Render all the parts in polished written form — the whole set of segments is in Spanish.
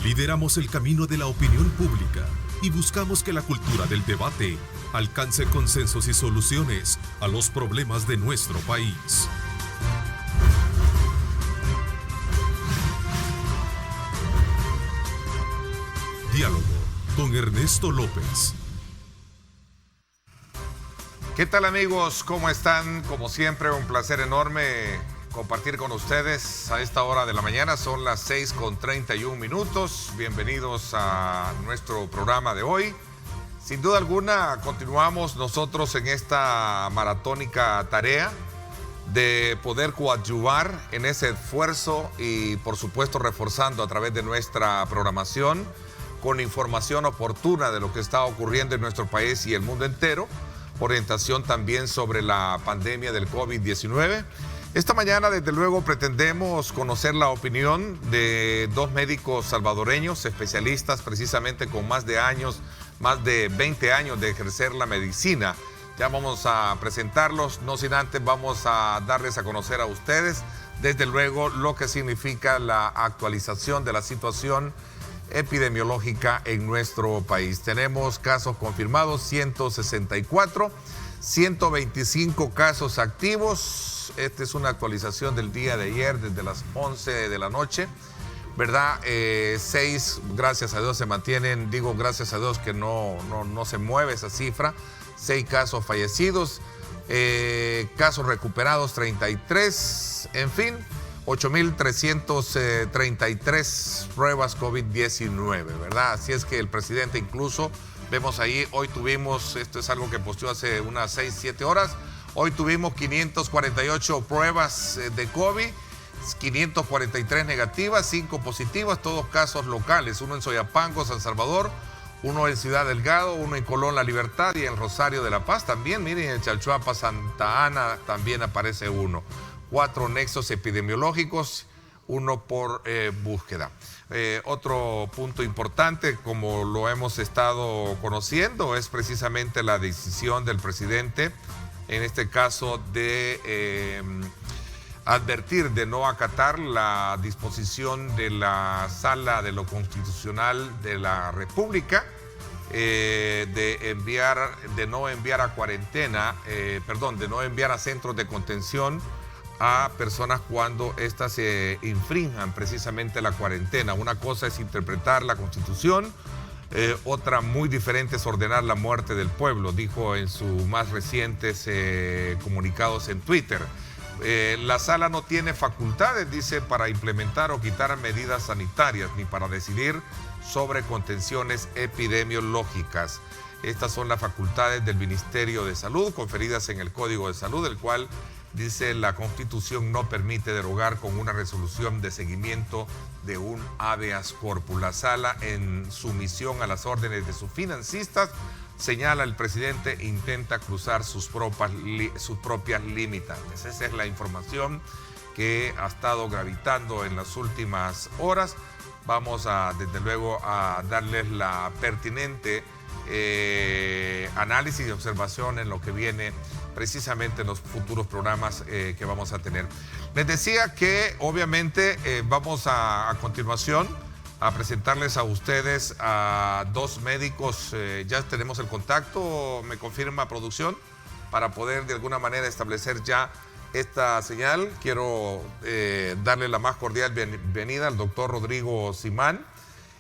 Lideramos el camino de la opinión pública y buscamos que la cultura del debate alcance consensos y soluciones a los problemas de nuestro país. Diálogo con Ernesto López. ¿Qué tal, amigos? ¿Cómo están? Como siempre, un placer enorme compartir con ustedes a esta hora de la mañana. Son las 6:31. Bienvenidos a nuestro programa de hoy. Sin duda alguna, continuamos nosotros en esta maratónica tarea de poder coadyuvar en ese esfuerzo y, por supuesto, reforzando a través de nuestra programación con información oportuna de lo que está ocurriendo en nuestro país y el mundo entero. Orientación también sobre la pandemia del COVID-19. Esta mañana, desde luego, pretendemos conocer la opinión de dos médicos salvadoreños, especialistas precisamente con más de 20 años de ejercer la medicina. Ya vamos a presentarlos, no sin antes vamos a darles a conocer a ustedes, desde luego, lo que significa la actualización de la situación epidemiológica en nuestro país. Tenemos casos confirmados 164, 125 casos activos. Esta es una actualización del día de ayer, desde las 11 de la noche, ¿verdad? 6, gracias a Dios, se mantienen, digo gracias a Dios que no se mueve esa cifra. 6 casos fallecidos, casos recuperados 33, en fin, 8,333 pruebas COVID-19, ¿verdad? Así es que el presidente incluso, vemos ahí, hoy tuvimos, esto es algo que posteó hace unas 6, 7 horas, hoy tuvimos 548 pruebas de COVID, 543 negativas, 5 positivas, todos casos locales, uno en Soyapango, San Salvador, uno en Ciudad Delgado, uno en Colón, La Libertad y en Rosario de la Paz también. Miren, en Chalchuapa, Santa Ana también aparece uno. 4 nexos epidemiológicos, uno por búsqueda. Otro punto importante, como lo hemos estado conociendo, es precisamente la decisión del presidente, en este caso de advertir de no acatar la disposición de la Sala de lo Constitucional de la República, de no enviar a centros de contención a personas cuando éstas se infrinjan precisamente la cuarentena. Una cosa es interpretar la Constitución, otra muy diferente es ordenar la muerte del pueblo, dijo en sus más recientes comunicados en Twitter. La sala no tiene facultades, dice, para implementar o quitar medidas sanitarias, ni para decidir sobre contenciones epidemiológicas. Estas son las facultades del Ministerio de Salud, conferidas en el Código de Salud, el cual, dice, la Constitución no permite derogar con una resolución de seguimiento de un habeas corpus. La sala, en sumisión a las órdenes de sus financistas, señala el presidente, intenta cruzar sus propias limitantes. Esa es la información que ha estado gravitando en las últimas horas. Vamos a, desde luego, a darles la pertinente análisis y observación en lo que viene precisamente en los futuros programas que vamos a tener. Les decía que obviamente vamos a continuación a presentarles a ustedes a dos médicos. Ya tenemos el contacto, me confirma producción, para poder de alguna manera establecer ya esta señal. Quiero darle la más cordial bienvenida al doctor Rodrigo Simán.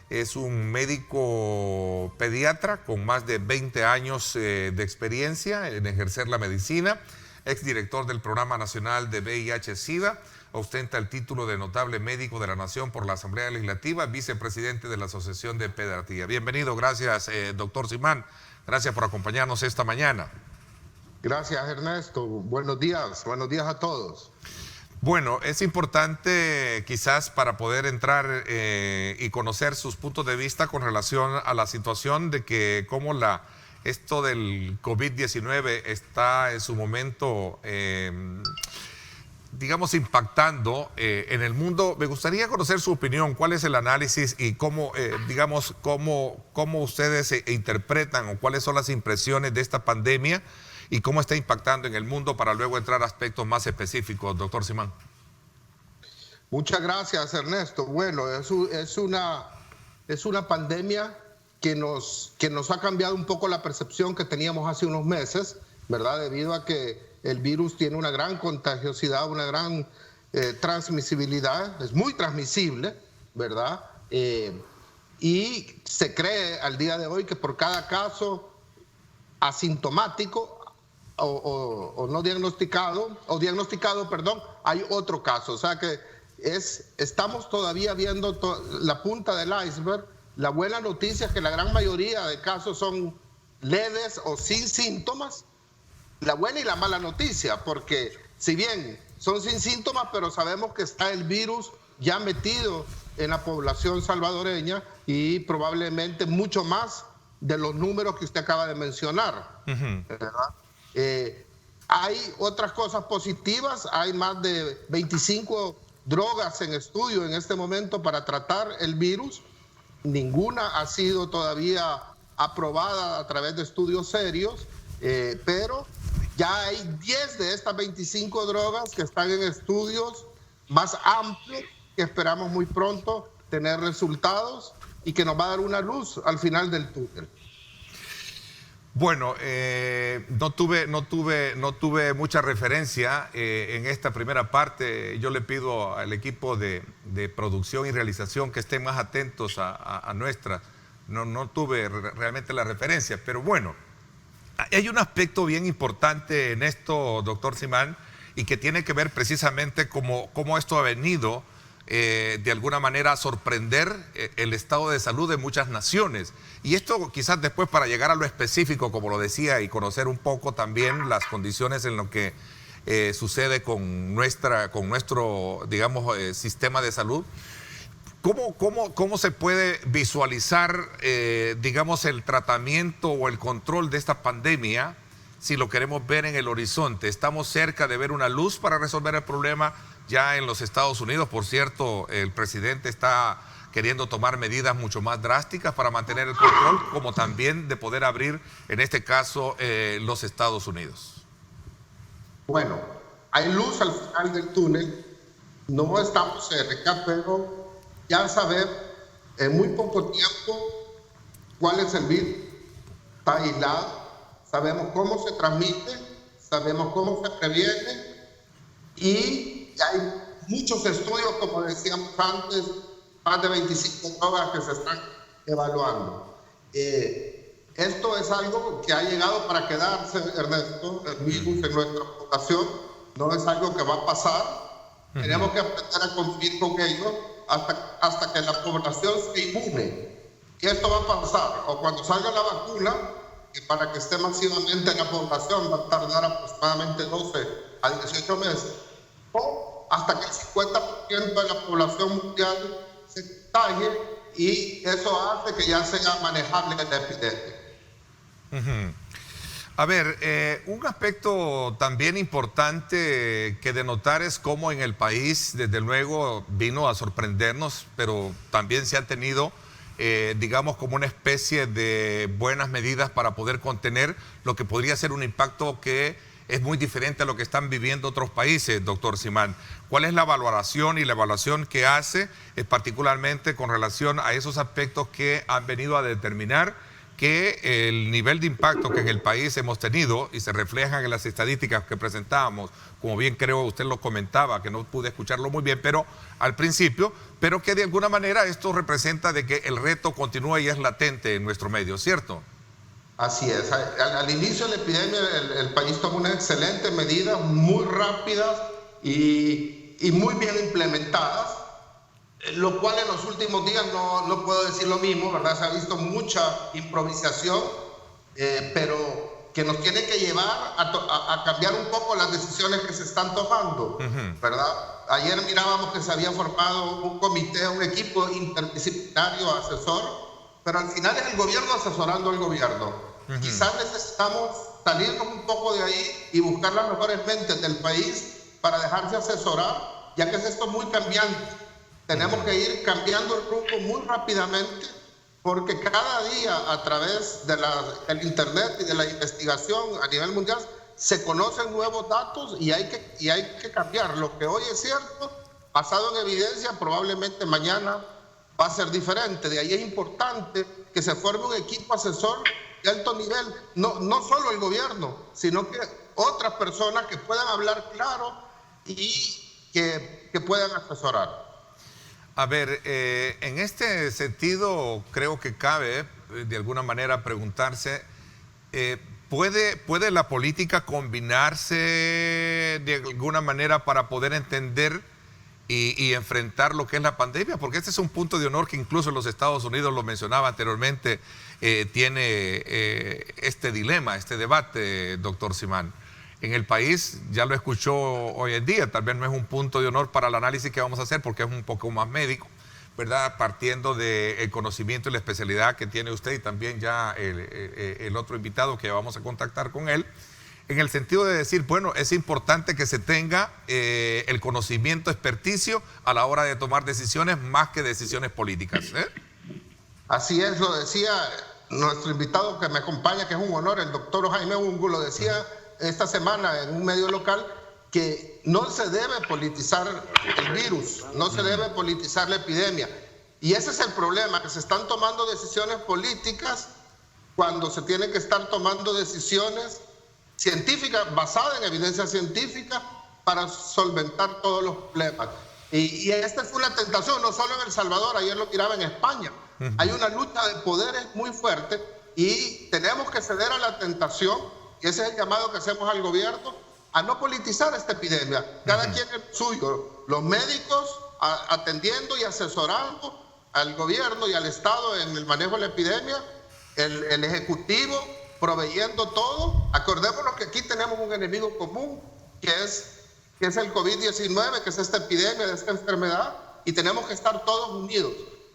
Es un médico pediatra con más de 20 años de experiencia en ejercer la medicina, exdirector del Programa Nacional de VIH-Sida, ostenta el título de notable médico de la Nación por la Asamblea Legislativa, vicepresidente de la Asociación de Pediatría. Bienvenido, gracias, doctor Simán. Gracias por acompañarnos esta mañana. Gracias, Ernesto. Buenos días a todos. Bueno, es importante quizás para poder entrar y conocer sus puntos de vista con relación a la situación de que cómo esto del COVID-19 está en su momento, digamos, impactando en el mundo. Me gustaría conocer su opinión, cuál es el análisis y cómo, digamos, cómo ustedes interpretan o cuáles son las impresiones de esta pandemia y cómo está impactando en el mundo, para luego entrar a aspectos más específicos, doctor Simán. Muchas gracias, Ernesto. Bueno, es una es una pandemia que nos ha cambiado un poco la percepción que teníamos hace unos meses, ¿verdad? Debido a que el virus tiene una gran contagiosidad, una gran transmisibilidad, es muy transmisible, ¿verdad? Y se cree al día de hoy que por cada caso asintomático o no diagnosticado, perdón, hay otro caso. O sea que estamos todavía viendo la punta del iceberg. La buena noticia es que la gran mayoría de casos son leves o sin síntomas. La buena y la mala noticia, porque si bien son sin síntomas, pero sabemos que está el virus ya metido en la población salvadoreña y probablemente mucho más de los números que usted acaba de mencionar. ¿Verdad? Hay otras cosas positivas, hay más de 25 drogas en estudio en este momento para tratar el virus. Ninguna ha sido todavía aprobada a través de estudios serios, pero ya hay 10 de estas 25 drogas que están en estudios más amplios, que esperamos muy pronto tener resultados y que nos va a dar una luz al final del túnel. Bueno, no tuve mucha referencia en esta primera parte. Yo le pido al equipo de producción y realización que estén más atentos a nuestra. No tuve realmente la referencia, pero bueno, hay un aspecto bien importante en esto, doctor Simán, y que tiene que ver precisamente cómo esto ha venido de alguna manera a sorprender el estado de salud de muchas naciones. Y esto quizás después, para llegar a lo específico, como lo decía, y conocer un poco también las condiciones en lo que sucede con nuestro, digamos, sistema de salud. ¿Cómo se puede visualizar, digamos, el tratamiento o el control de esta pandemia si lo queremos ver en el horizonte? ¿Estamos cerca de ver una luz para resolver el problema? Ya en los Estados Unidos, por cierto, el presidente está queriendo tomar medidas mucho más drásticas para mantener el control, como también de poder abrir, en este caso, los Estados Unidos. Bueno, hay luz al final del túnel. No estamos cerca, pero ya sabemos en muy poco tiempo cuál es el virus. Está aislado, sabemos cómo se transmite, sabemos cómo se previene y hay muchos estudios, como decíamos antes, más de 25 drogas que se están evaluando. Esto es algo que ha llegado para quedarse, Ernesto. El virus en nuestra población no es algo que va a pasar. Tenemos que aprender a convivir con ello hasta que la población se inmune. Y esto va a pasar, o cuando salga la vacuna, que para que esté masivamente en la población va a tardar aproximadamente 12 a 18 meses, o hasta que el 50% de la población mundial se contagie, y eso hace que ya sea manejable la epidemia. A ver, un aspecto también importante que denotar es cómo en el país, desde luego, vino a sorprendernos, pero también se han tenido, digamos, como una especie de buenas medidas para poder contener lo que podría ser un impacto que es muy diferente a lo que están viviendo otros países, doctor Simán. ¿Cuál es la valoración y la evaluación que hace, particularmente con relación a esos aspectos que han venido a determinar que el nivel de impacto que en el país hemos tenido, y se reflejan en las estadísticas que presentábamos, como bien creo usted lo comentaba, que no pude escucharlo muy bien, pero al principio, pero que de alguna manera esto representa de que el reto continúa y es latente en nuestro medio, ¿cierto? Así es. Al inicio de la epidemia el país tomó unas excelentes medidas, muy rápidas y muy bien implementadas, lo cual en los últimos días no puedo decir lo mismo, ¿verdad? Se ha visto mucha improvisación, pero que nos tiene que llevar a cambiar un poco las decisiones que se están tomando, ¿verdad? Ayer mirábamos que se había formado un comité, un equipo interdisciplinario asesor, pero al final es el gobierno asesorando al gobierno. Quizás necesitamos salirnos un poco de ahí y buscar las mejores mentes del país para dejarse asesorar, ya que es esto muy cambiante. Tenemos que ir cambiando el rumbo muy rápidamente, porque cada día a través del internet y de la investigación a nivel mundial se conocen nuevos datos y hay que cambiar. Lo que hoy es cierto, basado en evidencia, probablemente mañana va a ser diferente. De ahí es importante que se forme un equipo asesor de alto nivel, no solo el gobierno, sino que otras personas que puedan hablar claro y que puedan asesorar. A ver, en este sentido creo que cabe de alguna manera preguntarse, ¿puede la política combinarse de alguna manera para poder entender y enfrentar lo que es la pandemia? Porque este es un punto de honor que incluso los Estados Unidos, lo mencionaba anteriormente, tiene este dilema, este debate, doctor Simán. En el país, ya lo escuchó hoy en día, tal vez no es un punto de honor para el análisis que vamos a hacer porque es un poco más médico, ¿verdad? Partiendo del conocimiento y la especialidad que tiene usted y también ya el otro invitado que vamos a contactar con él, en el sentido de decir, bueno, es importante que se tenga el conocimiento experticio a la hora de tomar decisiones más que decisiones políticas. Así es, lo decía nuestro invitado que me acompaña, que es un honor, el doctor Jaime Ungo, lo decía esta semana en un medio local, que no se debe politizar el virus, no se debe politizar la epidemia. Y ese es el problema, que se están tomando decisiones políticas cuando se tienen que estar tomando decisiones científicas, basadas en evidencia científica, para solventar todos los problemas. Y esta es una tentación, no solo en El Salvador, ayer lo tiraba en España. Hay una lucha de poderes muy fuerte y tenemos que ceder a la tentación, y ese es el llamado que hacemos al gobierno, a no politizar esta epidemia. Cada quien es suyo. Los médicos atendiendo y asesorando al gobierno y al Estado en el manejo de la epidemia, el Ejecutivo proveyendo todo. Acordémonos que aquí tenemos un enemigo común, que es el COVID-19, que es esta epidemia, de esta enfermedad, y tenemos que estar todos unidos.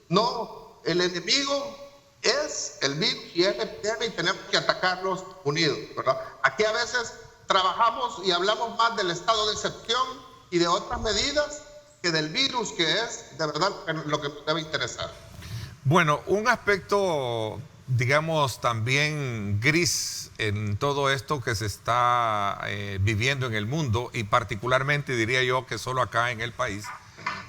No, el enemigo es el virus y es la epidemia y tenemos que atacarlos unidos, ¿verdad? Aquí a veces trabajamos y hablamos más del estado de excepción y de otras medidas que del virus, que es de verdad lo que nos debe interesar. Bueno, un aspecto, digamos, también gris en todo esto que se está viviendo en el mundo, y particularmente diría yo que solo acá en el país,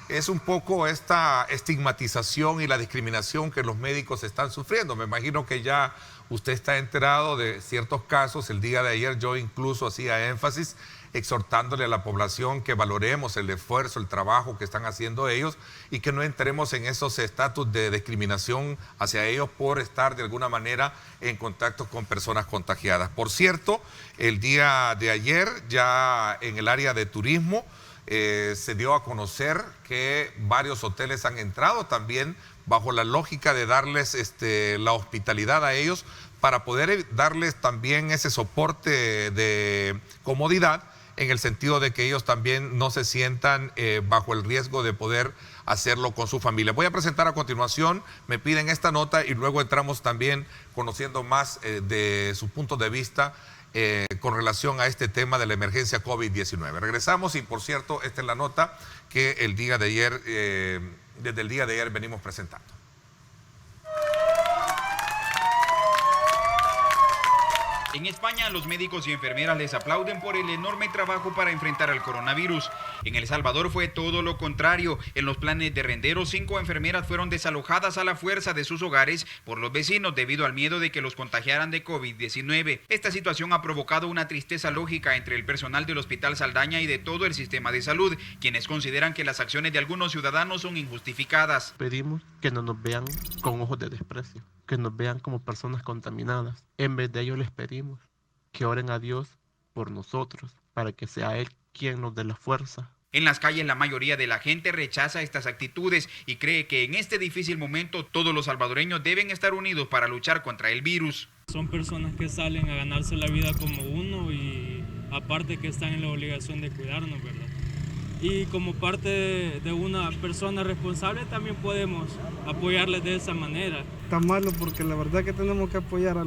es un poco esta estigmatización y la discriminación que los médicos están sufriendo. Me imagino que ya usted está enterado de ciertos casos. El día de ayer yo incluso hacía énfasis exhortándole a la población que valoremos el esfuerzo, el trabajo que están haciendo ellos y que no entremos en esos estatus de discriminación hacia ellos por estar de alguna manera en contacto con personas contagiadas. Por cierto, el día de ayer ya en el área de turismo se dio a conocer que varios hoteles han entrado también bajo la lógica de darles la hospitalidad a ellos para poder darles también ese soporte de comodidad, en el sentido de que ellos también no se sientan bajo el riesgo de poder hacerlo con su familia. Voy a presentar a continuación, me piden esta nota y luego entramos también conociendo más de su punto de vista con relación a este tema de la emergencia COVID-19. Regresamos y, por cierto, esta es la nota que el día de ayer, desde el día de ayer venimos presentando. En España, los médicos y enfermeras les aplauden por el enorme trabajo para enfrentar al coronavirus. En El Salvador fue todo lo contrario. En los planes de Renderos, 5 enfermeras fueron desalojadas a la fuerza de sus hogares por los vecinos debido al miedo de que los contagiaran de COVID-19. Esta situación ha provocado una tristeza lógica entre el personal del Hospital Saldaña y de todo el sistema de salud, quienes consideran que las acciones de algunos ciudadanos son injustificadas. Pedimos que no nos vean con ojos de desprecio, que nos vean como personas contaminadas. En vez de ello les pedimos que oren a Dios por nosotros, para que sea Él quien nos dé la fuerza. En las calles la mayoría de la gente rechaza estas actitudes y cree que en este difícil momento todos los salvadoreños deben estar unidos para luchar contra el virus. Son personas que salen a ganarse la vida como uno y aparte que están en la obligación de cuidarnos, ¿verdad? Y como parte de una persona responsable también podemos apoyarles de esa manera. Está malo porque la verdad que tenemos que apoyar a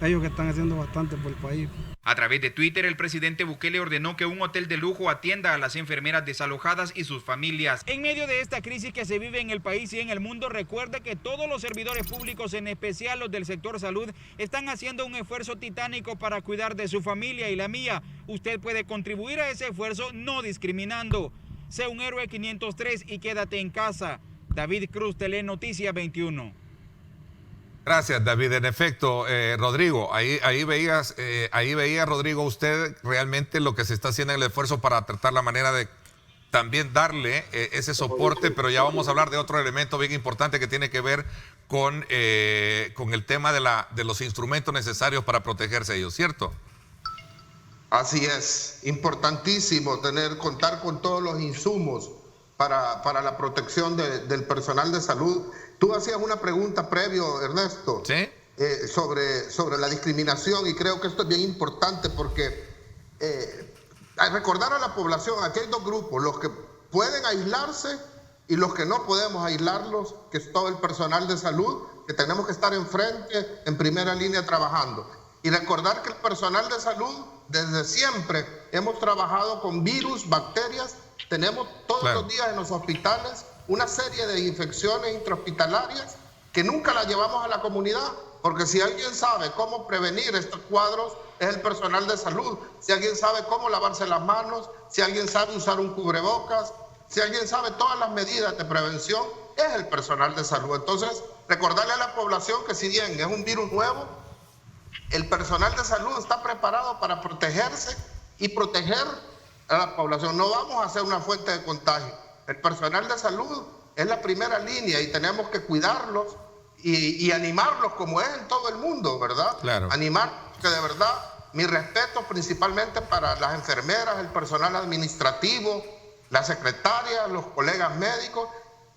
ellos que están haciendo bastante por el país. A través de Twitter, el presidente Bukele ordenó que un hotel de lujo atienda a las enfermeras desalojadas y sus familias. En medio de esta crisis que se vive en el país y en el mundo, recuerde que todos los servidores públicos, en especial los del sector salud, están haciendo un esfuerzo titánico para cuidar de su familia y la mía. Usted puede contribuir a ese esfuerzo no discriminando. Sé un héroe 503 y quédate en casa. David Cruz, Telenoticias 21. Gracias, David. En efecto, Rodrigo, ahí veía, Rodrigo, usted realmente lo que se está haciendo en el esfuerzo para tratar la manera de también darle ese soporte, pero ya vamos a hablar de otro elemento bien importante que tiene que ver con el tema de los instrumentos necesarios para protegerse ellos, ¿cierto? Así es, importantísimo contar con todos los insumos para la protección del personal de salud. Tú hacías una pregunta previo, Ernesto, ¿sí? Sobre la discriminación, y creo que esto es bien importante porque recordar a la población, aquí hay dos grupos, los que pueden aislarse y los que no podemos aislarlos, que es todo el personal de salud, que tenemos que estar enfrente, en primera línea trabajando. Y recordar que el personal de salud, desde siempre, hemos trabajado con virus, bacterias, tenemos todos los días en los hospitales una serie de infecciones intrahospitalarias que nunca las llevamos a la comunidad, porque si alguien sabe cómo prevenir estos cuadros es el personal de salud, si alguien sabe cómo lavarse las manos, si alguien sabe usar un cubrebocas, si alguien sabe todas las medidas de prevención, es el personal de salud. Entonces, recordarle a la población que si bien es un virus nuevo, el personal de salud está preparado para protegerse y proteger a la población. No vamos a ser una fuente de contagio. El personal de salud es la primera línea y tenemos que cuidarlos y animarlos como es en todo el mundo, ¿verdad? Claro. Animar, que de verdad, mi respeto principalmente para las enfermeras, el personal administrativo, las secretarias, los colegas médicos,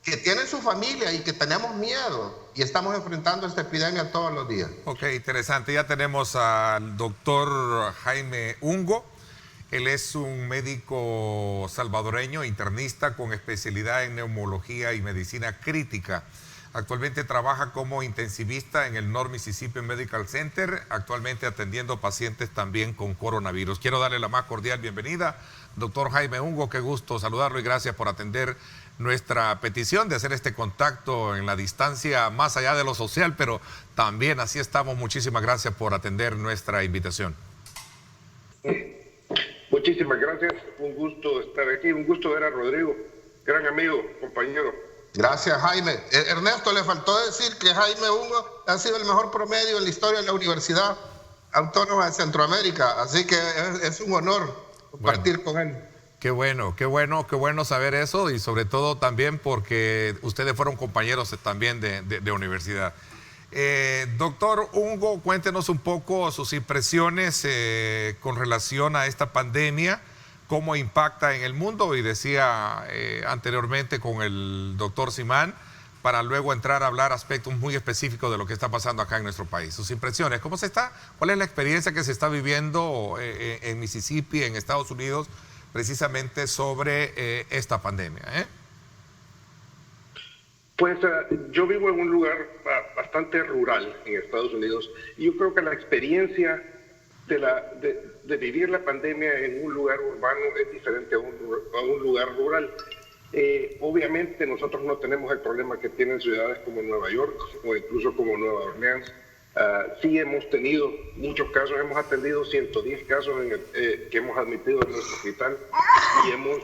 que tienen su familia y que tenemos miedo y estamos enfrentando esta epidemia todos los días. Ok, interesante. Ya tenemos al doctor Jaime Ungo. Él es un médico salvadoreño, internista con especialidad en neumología y medicina crítica. Actualmente trabaja como intensivista en el North Mississippi Medical Center, actualmente atendiendo pacientes también con coronavirus. Quiero darle la más cordial bienvenida, doctor Jaime Ungo, qué gusto saludarlo y gracias por atender nuestra petición de hacer este contacto en la distancia más allá de lo social, pero también así estamos. Muchísimas gracias por atender nuestra invitación. Muchísimas gracias, un gusto estar aquí, un gusto ver a Rodrigo, gran amigo, compañero. Gracias, Jaime. Ernesto, le faltó decir que Jaime Ungo ha sido el mejor promedio en la historia de la Universidad Autónoma de Centroamérica, así que es un honor compartir con él. Qué bueno saber eso y sobre todo también porque ustedes fueron compañeros también de universidad. Doctor Ungo, cuéntenos un poco sus impresiones con relación a esta pandemia, cómo impacta en el mundo, y decía anteriormente con el doctor Simán, para luego entrar a hablar aspectos muy específicos de lo que está pasando acá en nuestro país. Sus impresiones, ¿cómo se está? ¿Cuál es la experiencia que se está viviendo en Mississippi, en Estados Unidos, precisamente sobre esta pandemia? Pues yo vivo en un lugar bastante rural en Estados Unidos y yo creo que la experiencia de vivir la pandemia en un lugar urbano es diferente a un lugar rural. Obviamente nosotros no tenemos el problema que tienen ciudades como Nueva York o incluso como Nueva Orleans. Sí hemos tenido muchos casos, hemos atendido 110 casos que hemos admitido en nuestro hospital y hemos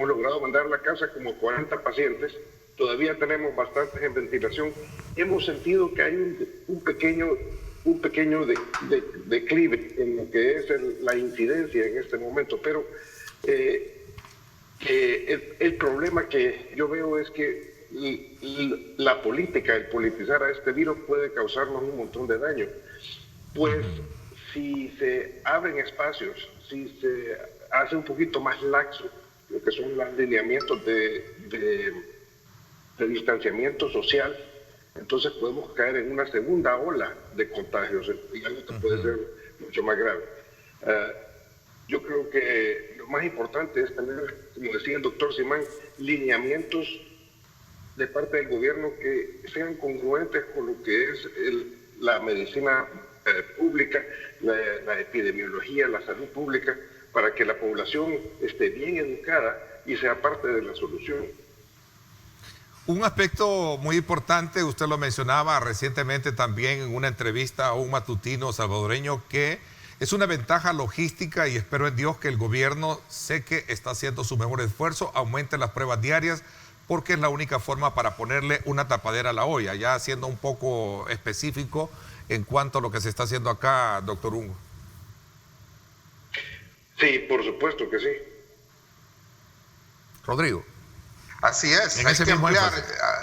logrado mandar a la casa como 40 pacientes. Todavía tenemos bastantes en ventilación. Hemos sentido que hay un pequeño declive en lo que es la incidencia en este momento, pero el problema que yo veo es que la política, el politizar a este virus puede causarnos un montón de daño. Pues si se abren espacios, si se hace un poquito más laxo lo que son los lineamientos de distanciamiento social, entonces podemos caer en una segunda ola de contagios y algo que puede ser mucho más grave. Yo creo que lo más importante es tener, como decía el doctor Simán, lineamientos de parte del gobierno que sean congruentes con lo que es la medicina pública, la epidemiología, la salud pública, para que la población esté bien educada y sea parte de la solución. Un aspecto muy importante, usted lo mencionaba recientemente también en una entrevista a un matutino salvadoreño, que Es una ventaja logística y espero en Dios que el gobierno, sé que está haciendo su mejor esfuerzo, aumente las pruebas diarias, porque es la única forma para ponerle una tapadera a la olla, ya siendo un poco específico en cuanto a lo que se está haciendo acá, doctor Ungo. Sí, por supuesto que sí. Rodrigo. Así es, hay que ampliar.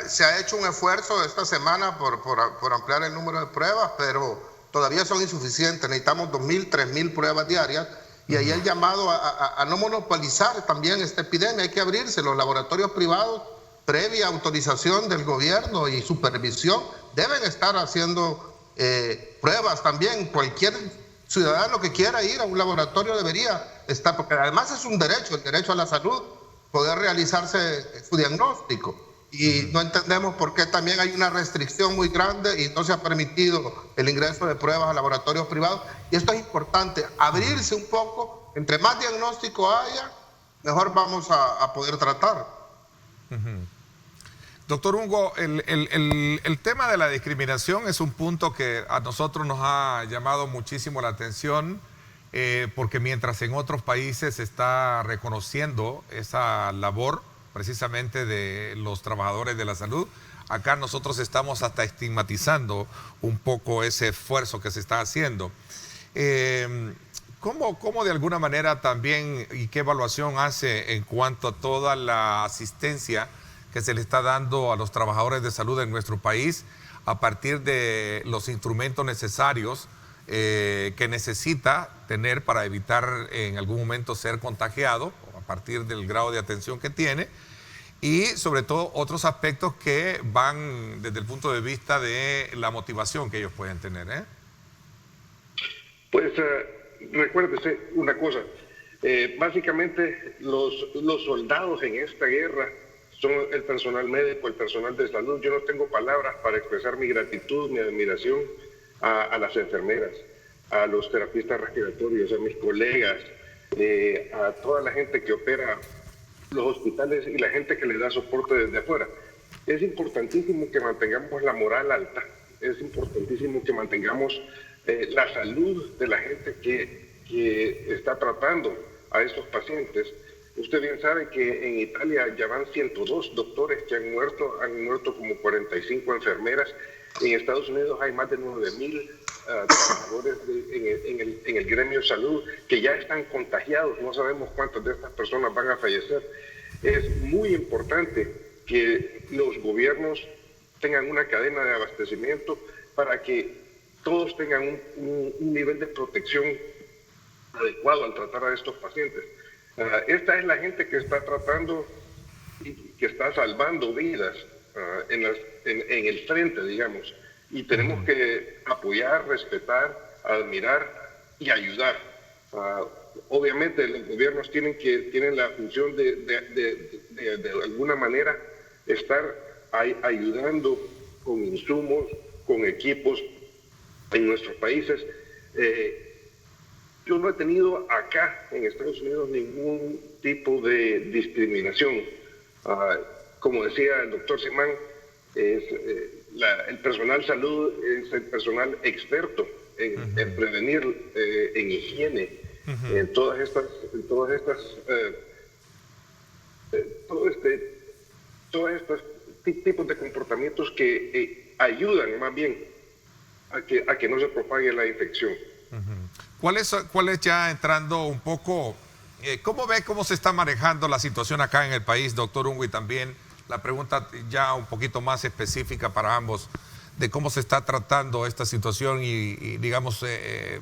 Se ha hecho un esfuerzo esta semana por ampliar el número de pruebas, pero todavía son insuficientes. Necesitamos 2.000, 3.000 pruebas diarias. Y ahí el llamado a no monopolizar también esta epidemia. Hay que abrirse. Los laboratorios privados, previa autorización del gobierno y supervisión, deben estar haciendo pruebas también. Cualquier ciudadano que quiera ir a un laboratorio debería estar, porque además es un derecho, el derecho a la salud, poder realizarse su diagnóstico. Y no entendemos por qué también hay una restricción muy grande y no se ha permitido el ingreso de pruebas a laboratorios privados. Y esto es importante, abrirse un poco. Entre más diagnóstico haya, mejor vamos a poder tratar. Doctor Ungo, el tema de la discriminación es un punto que a nosotros nos ha llamado muchísimo la atención, porque mientras en otros países se está reconociendo esa labor precisamente de los trabajadores de la salud, acá nosotros estamos hasta estigmatizando un poco ese esfuerzo que se está haciendo. ¿Cómo de alguna manera también y qué evaluación hace en cuanto a toda la asistencia que se le está dando a los trabajadores de salud en nuestro país a partir de los instrumentos necesarios que necesita tener para evitar en algún momento ser contagiado a partir del grado de atención que tiene, y sobre todo otros aspectos que van desde el punto de vista de la motivación que ellos pueden tener? Pues recuérdese una cosa, básicamente los soldados en esta guerra son el personal médico, el personal de salud. Yo no tengo palabras para expresar mi gratitud, mi admiración a las enfermeras, a los terapistas respiratorios, a mis colegas, a toda la gente que opera los hospitales y la gente que le da soporte desde afuera. Es importantísimo que mantengamos la moral alta, es importantísimo que mantengamos la salud de la gente que está tratando a estos pacientes. Usted bien sabe que en Italia ya van 102 doctores que han muerto como 45 enfermeras. En Estados Unidos hay más de 9.000 trabajadores en el gremio de salud que ya están contagiados. No sabemos cuántas de estas personas van a fallecer. Es muy importante que los gobiernos tengan una cadena de abastecimiento para que todos tengan un nivel de protección adecuado al tratar a estos pacientes. Esta es la gente que está tratando y que está salvando vidas en el frente, digamos. Y tenemos que apoyar, respetar, admirar y ayudar. Obviamente los gobiernos tienen la función de alguna manera estar ayudando con insumos, con equipos en nuestros países. Yo no he tenido acá en Estados Unidos ningún tipo de discriminación. Como decía el doctor Simán, el personal salud es el personal experto en prevenir, en higiene, en todos estos tipos de comportamientos que ayudan más bien a que no se propague la infección. ¿Cuál es ya entrando un poco, cómo ve cómo se está manejando la situación acá en el país, doctor Ungo? Y también la pregunta ya un poquito más específica para ambos, de cómo se está tratando esta situación y digamos,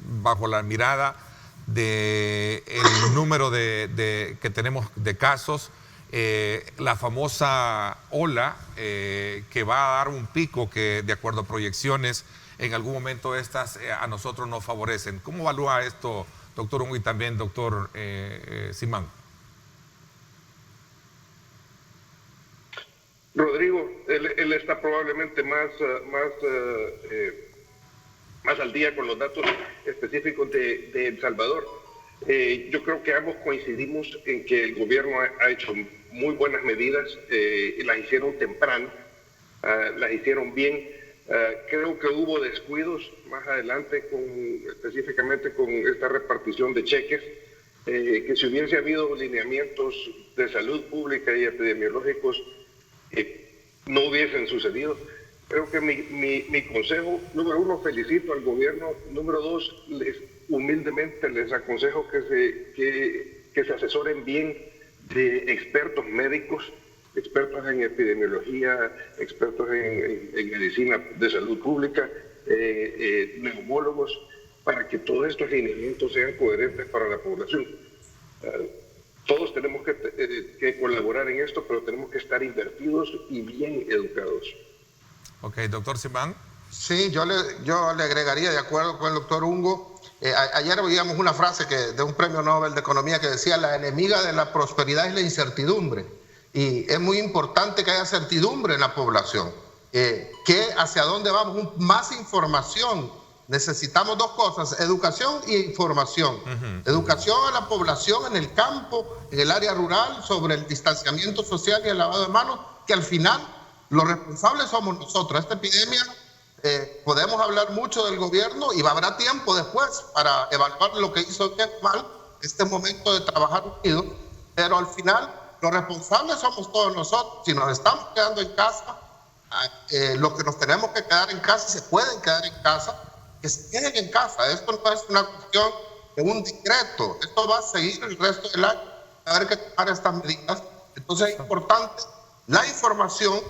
bajo la mirada del número que tenemos de casos, la famosa ola que va a dar un pico que, de acuerdo a proyecciones, en algún momento estas a nosotros nos favorecen. ¿Cómo evalúa esto, doctor Ungo, y también doctor Simán? Rodrigo, él está probablemente más al día con los datos específicos de El Salvador. Yo creo que ambos coincidimos en que el gobierno ha hecho muy buenas medidas, y las hicieron temprano, las hicieron bien. Creo que hubo descuidos más adelante, específicamente con esta repartición de cheques, que si hubiese habido lineamientos de salud pública y epidemiológicos, no hubiesen sucedido. Creo que mi consejo, número uno, felicito al gobierno. Número dos, humildemente les aconsejo que se asesoren bien de expertos médicos, expertos en epidemiología, expertos en medicina de salud pública, neumólogos, para que todos estos lineamientos sean coherentes para la población. Todos tenemos que colaborar en esto, pero tenemos que estar invertidos y bien educados. Ok, doctor Simán. Sí, yo le agregaría, de acuerdo con el doctor Ungo, ayer oíamos una frase de un premio Nobel de Economía que decía: la enemiga de la prosperidad es la incertidumbre. Y es muy importante que haya certidumbre en la población, que hacia dónde vamos, más información. Necesitamos dos cosas: educación e información. Educación a la población en el campo, en el área rural, sobre el distanciamiento social y el lavado de manos, que al final los responsables somos nosotros. Esta epidemia, podemos hablar mucho del gobierno y habrá tiempo después para evaluar lo que hizo bien mal, este momento de trabajar unidos, pero al final los responsables somos todos nosotros. Si nos estamos quedando en casa, los que nos tenemos que quedar en casa se pueden quedar en casa, que se queden en casa. Esto no es una cuestión de un decreto, esto va a seguir el resto del año, a ver qué tomar estas medidas. Entonces es importante la información,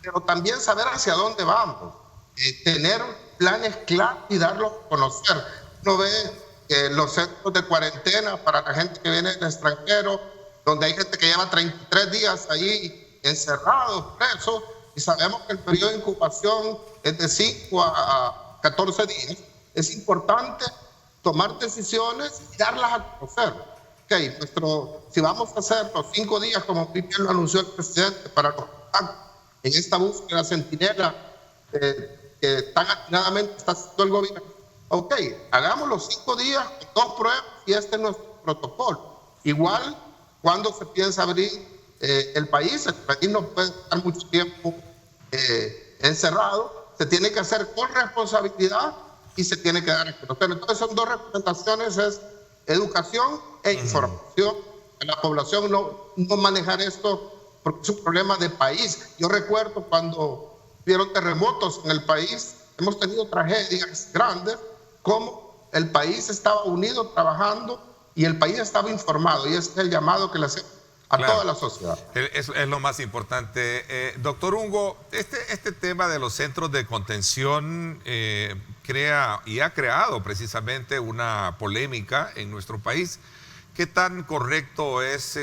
pero también saber hacia dónde vamos, tener planes claros y darlos a conocer. Uno ve los centros de cuarentena para la gente que viene del extranjero, donde hay gente que lleva 33 días ahí encerrados, presos, y sabemos que el periodo de incubación es de 5 a 14 días. Es importante tomar decisiones y darlas a conocer. Okay, si vamos a hacer los 5 días, como bien lo anunció el presidente, para los contactos, en esta búsqueda centinela que tan atinadamente está haciendo el gobierno, ok, hagamos los 5 días con 2 pruebas y este es nuestro protocolo. Igual, cuando se piensa abrir el país no puede estar mucho tiempo encerrado, se tiene que hacer con responsabilidad y se tiene que dar a conocer. Entonces son 2 recomendaciones: es educación e información a la población, no manejar esto porque es un problema de país. Yo recuerdo cuando hubieron terremotos en el país, hemos tenido tragedias grandes, como el país estaba unido trabajando y el país estaba informado, y ese es el llamado que le hacemos a toda la sociedad. Es lo más importante. Doctor Ungo, este tema de los centros de contención crea y ha creado precisamente una polémica en nuestro país. ¿Qué tan correcto es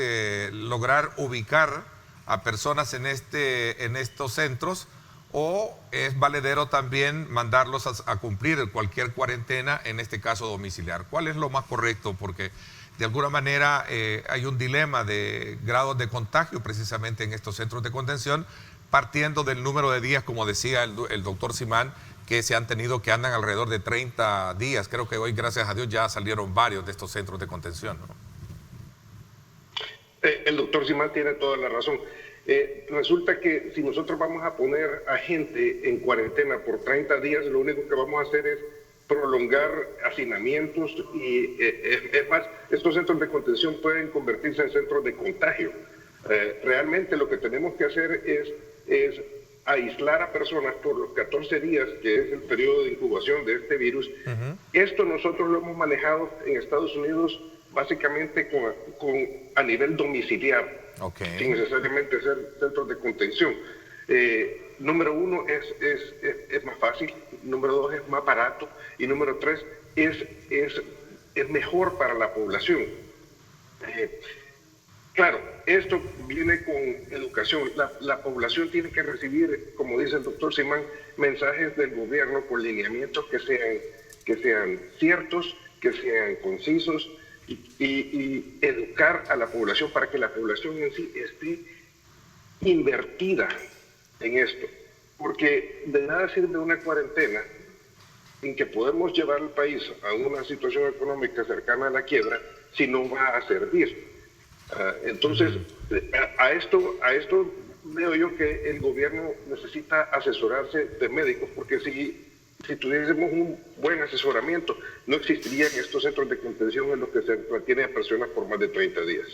lograr ubicar a personas en estos centros, o es valedero también mandarlos a cumplir cualquier cuarentena, en este caso domiciliar? ¿Cuál es lo más correcto? Porque de alguna manera hay un dilema de grados de contagio precisamente en estos centros de contención, partiendo del número de días, como decía el doctor Simán, que se han tenido, que andan alrededor de 30 días. Creo que hoy, gracias a Dios, ya salieron varios de estos centros de contención, ¿no? El doctor Simán tiene toda la razón. Resulta que si nosotros vamos a poner a gente en cuarentena por 30 días, lo único que vamos a hacer es prolongar hacinamientos y es más, estos centros de contención pueden convertirse en centros de contagio. Realmente lo que tenemos que hacer es aislar a personas por los 14 días, que es el periodo de incubación de este virus. Esto nosotros lo hemos manejado en Estados Unidos básicamente a nivel domiciliario, sin necesariamente ser centros de contención. Número 1 es más fácil, número 2 es más barato, y número 3 es mejor para la población. Claro, esto viene con educación. La población tiene que recibir, como dice el doctor Simán, mensajes del gobierno con lineamientos que sean ciertos, que sean concisos, y educar a la población para que la población en sí esté invertida en esto. Porque de nada sirve una cuarentena en que podemos llevar al país a una situación económica cercana a la quiebra si no va a servir. Entonces, a esto veo yo que el gobierno necesita asesorarse de médicos, porque si tuviésemos un buen asesoramiento, no existirían estos centros de contención en los que se retienen a personas por más de 30 días.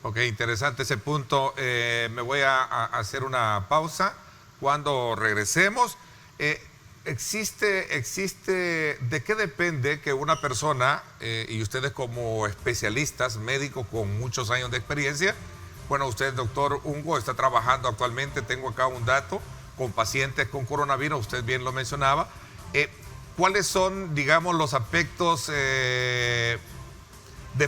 Ok, interesante ese punto. Me voy a hacer una pausa. Cuando regresemos, ¿existe de qué depende que una persona, y ustedes como especialistas, médicos con muchos años de experiencia, bueno, usted, doctor Ungo, está trabajando actualmente, tengo acá un dato, con pacientes con coronavirus, usted bien lo mencionaba. ¿Cuáles son, digamos, los aspectos de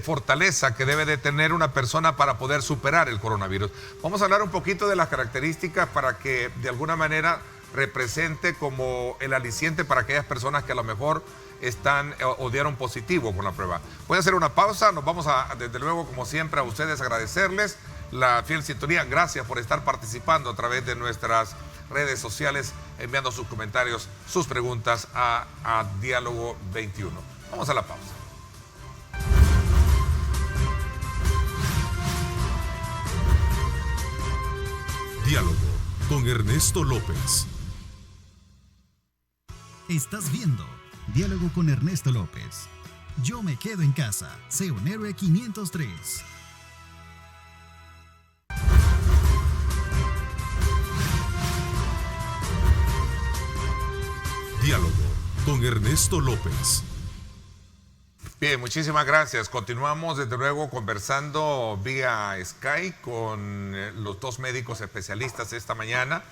fortaleza que debe de tener una persona para poder superar el coronavirus? Vamos a hablar un poquito de las características para que de alguna manera represente como el aliciente para aquellas personas que a lo mejor están o dieron positivo con la prueba. Voy a hacer una pausa, nos vamos a, desde luego, como siempre, a ustedes agradecerles la fiel sintonía. Gracias por estar participando a través de nuestras redes sociales, enviando sus comentarios, sus preguntas a Diálogo 21. Vamos a la pausa. Diálogo con Ernesto López. Estás viendo Diálogo con Ernesto López. Yo me quedo en casa. Sé un héroe 503. Diálogo con Ernesto López. Bien, muchísimas gracias. Continuamos desde luego conversando vía Skype con los dos médicos especialistas esta mañana,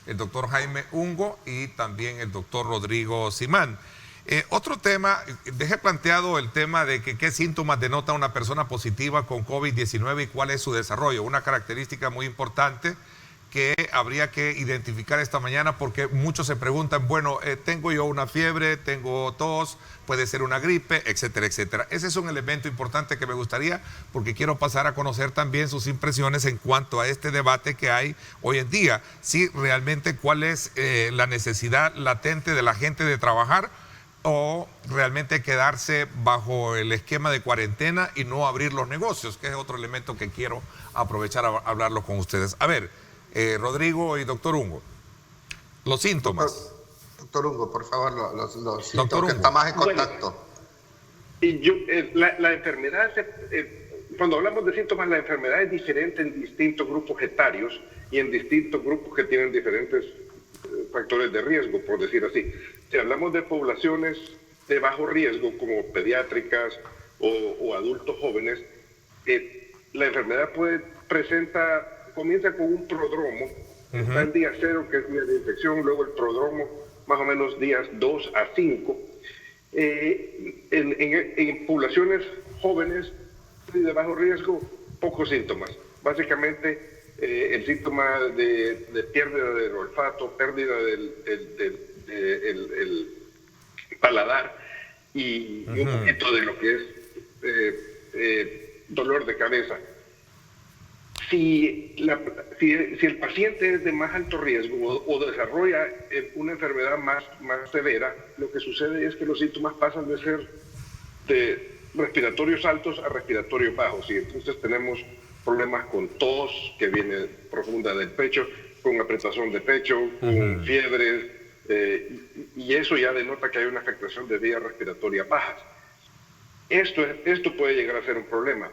el doctor Jaime Ungo y también el doctor Rodrigo Simán. Otro tema, dejé planteado el tema de que qué síntomas denota una persona positiva con COVID-19 y cuál es su desarrollo. Una característica muy importante que habría que identificar esta mañana, porque muchos se preguntan, bueno, tengo yo una fiebre, tengo tos, puede ser una gripe, etcétera, etcétera. Ese es un elemento importante que me gustaría, porque quiero pasar a conocer también sus impresiones en cuanto a este debate que hay hoy en día. Sí, realmente cuál es la necesidad latente de la gente de trabajar o realmente quedarse bajo el esquema de cuarentena y no abrir los negocios, que es otro elemento que quiero aprovechar a hablarlo con ustedes. A ver, Rodrigo y doctor Ungo, los síntomas. Doctor Ungo, por favor, los doctor que está más en contacto. Bueno, y la enfermedad, cuando hablamos de síntomas, la enfermedad es diferente en distintos grupos etarios y en distintos grupos que tienen diferentes factores de riesgo, por decir así. Si hablamos de poblaciones de bajo riesgo, como pediátricas o adultos jóvenes, la enfermedad comienza con un prodromo, está el día 0, que es día de infección, luego el prodromo, más o menos días 2 a 5. En poblaciones jóvenes y de bajo riesgo, pocos síntomas. Básicamente, el síntoma de pérdida del olfato, pérdida del paladar y un poquito de lo que es dolor de cabeza. Si el paciente es de más alto riesgo o desarrolla una enfermedad más severa, lo que sucede es que los síntomas pasan de ser de respiratorios altos a respiratorios bajos, y entonces tenemos problemas con tos que viene profunda del pecho, con apretación de pecho, con fiebres, y eso ya denota que hay una afectación de vías respiratorias bajas. Esto puede llegar a ser un problema.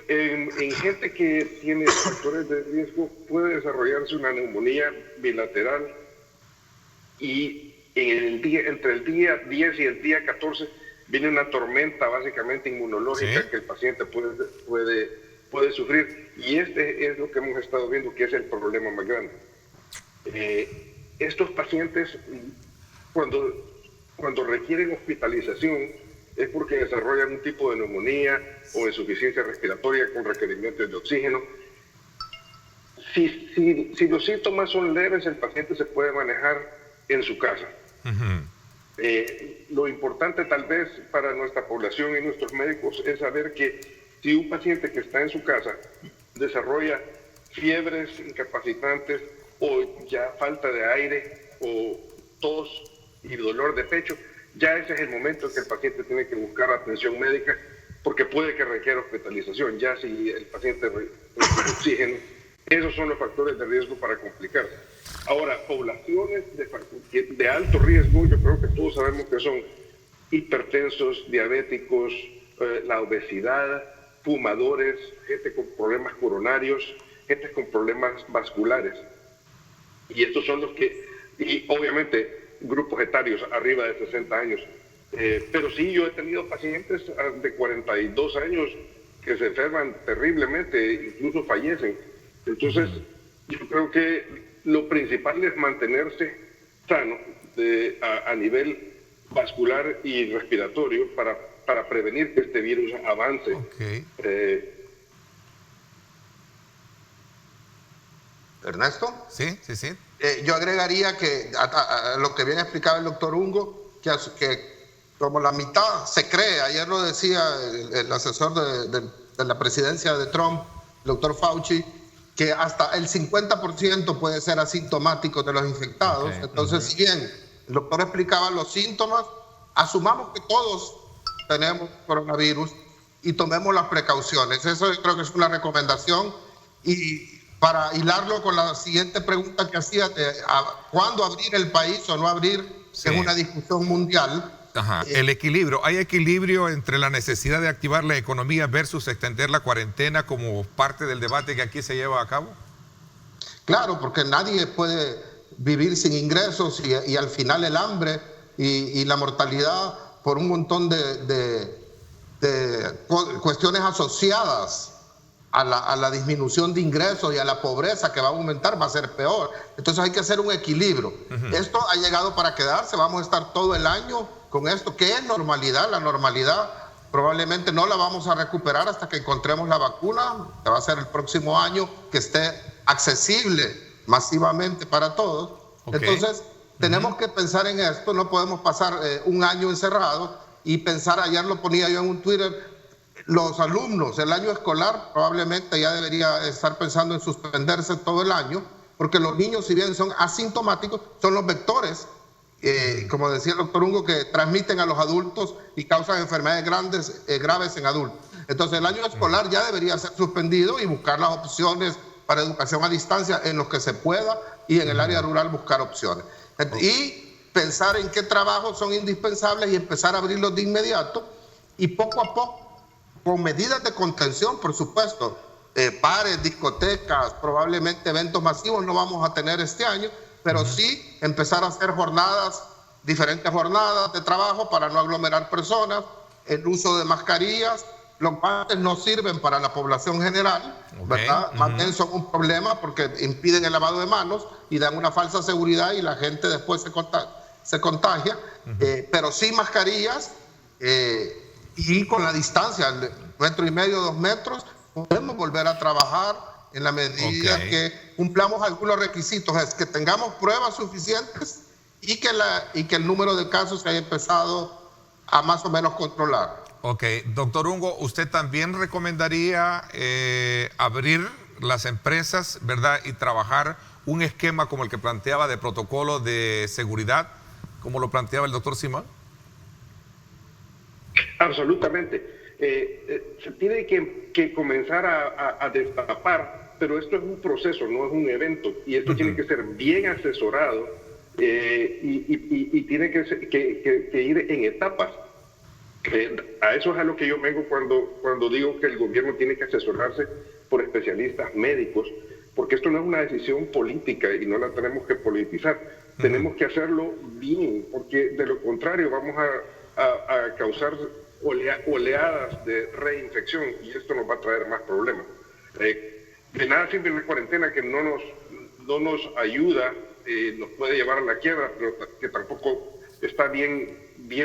En gente que tiene factores de riesgo puede desarrollarse una neumonía bilateral, y entre el día 10 y el día 14 viene una tormenta básicamente inmunológica que el paciente puede sufrir, y este es lo que hemos estado viendo que es el problema más grande. Estos pacientes cuando requieren hospitalización es porque desarrollan un tipo de neumonía o insuficiencia respiratoria con requerimientos de oxígeno. Si los síntomas son leves, el paciente se puede manejar en su casa. Lo importante tal vez para nuestra población y nuestros médicos es saber que si un paciente que está en su casa desarrolla fiebres incapacitantes o ya falta de aire o tos y dolor de pecho, ya ese es el momento en que el paciente tiene que buscar atención médica, porque puede que requiera hospitalización. Ya si el paciente oxígeno. Esos son los factores de riesgo para complicar. Ahora, poblaciones de alto riesgo, yo creo que todos sabemos que son hipertensos, diabéticos, la obesidad, fumadores, gente con problemas coronarios, gente con problemas vasculares. Y estos son los que, y obviamente grupos etarios arriba de 60 años. Pero sí, yo he tenido pacientes de 42 años que se enferman terriblemente, incluso fallecen. Entonces, yo creo que lo principal es mantenerse sano a nivel vascular y respiratorio para prevenir que este virus avance. Okay. ¿Ernesto? Sí. Yo agregaría que a lo que bien explicaba el doctor Ungo, que como la mitad se cree, ayer lo decía el asesor de la presidencia de Trump, el doctor Fauci, que hasta el 50% puede ser asintomático de los infectados. Okay. Entonces, si bien el doctor explicaba los síntomas, asumamos que todos tenemos coronavirus y tomemos las precauciones. Eso yo creo que es una recomendación. Y para hilarlo con la siguiente pregunta que hacía, ¿cuándo abrir el país o no abrir? Sí. Es una discusión mundial. Ajá. El equilibrio. ¿Hay equilibrio entre la necesidad de activar la economía versus extender la cuarentena como parte del debate que aquí se lleva a cabo? Claro, porque nadie puede vivir sin ingresos y al final el hambre y la mortalidad por un montón de cuestiones asociadas a la disminución de ingresos y a la pobreza que va a aumentar, va a ser peor. Entonces hay que hacer un equilibrio. Esto ha llegado para quedarse, vamos a estar todo el año con esto. ¿Qué es normalidad? La normalidad probablemente no la vamos a recuperar hasta que encontremos la vacuna, que va a ser el próximo año, que esté accesible masivamente para todos. Okay. Entonces tenemos que pensar en esto, no podemos pasar un año encerrados y pensar, ayer lo ponía yo en un Twitter, los alumnos, el año escolar probablemente ya debería estar pensando en suspenderse todo el año, porque los niños, si bien son asintomáticos, son los vectores, como decía el doctor Ungo, que transmiten a los adultos y causan enfermedades graves en adultos. Entonces el año escolar ya debería ser suspendido y buscar las opciones para educación a distancia en los que se pueda y en el área rural buscar opciones. Y pensar en qué trabajos son indispensables y empezar a abrirlos de inmediato y poco a poco, con medidas de contención, por supuesto, bares, discotecas, probablemente eventos masivos no vamos a tener este año, pero sí empezar a hacer diferentes jornadas de trabajo para no aglomerar personas, el uso de mascarillas. Los guantes no sirven para la población general, ¿verdad? Más bien son un problema porque impiden el lavado de manos y dan una falsa seguridad y la gente después se contagia. Pero sí mascarillas y con la distancia, 1,5 metros, 2 metros, podemos volver a trabajar en la medida que cumplamos algunos requisitos, es que tengamos pruebas suficientes y que el número de casos se haya empezado a más o menos controlar. Ok, doctor Ungo, ¿usted también recomendaría abrir las empresas, verdad, y trabajar un esquema como el que planteaba de protocolo de seguridad, como lo planteaba el doctor Simón? Absolutamente. Se tiene que comenzar a destapar, pero esto es un proceso, no es un evento, y esto tiene que ser bien asesorado y tiene que ir en etapas. A eso es a lo que yo vengo cuando digo que el gobierno tiene que asesorarse por especialistas médicos, porque esto no es una decisión política y no la tenemos que politizar. Tenemos que hacerlo bien, porque de lo contrario vamos a causar oleadas de reinfección y esto nos va a traer más problemas. De nada sirve la cuarentena que no nos ayuda, nos puede llevar a la quiebra, pero que tampoco está bien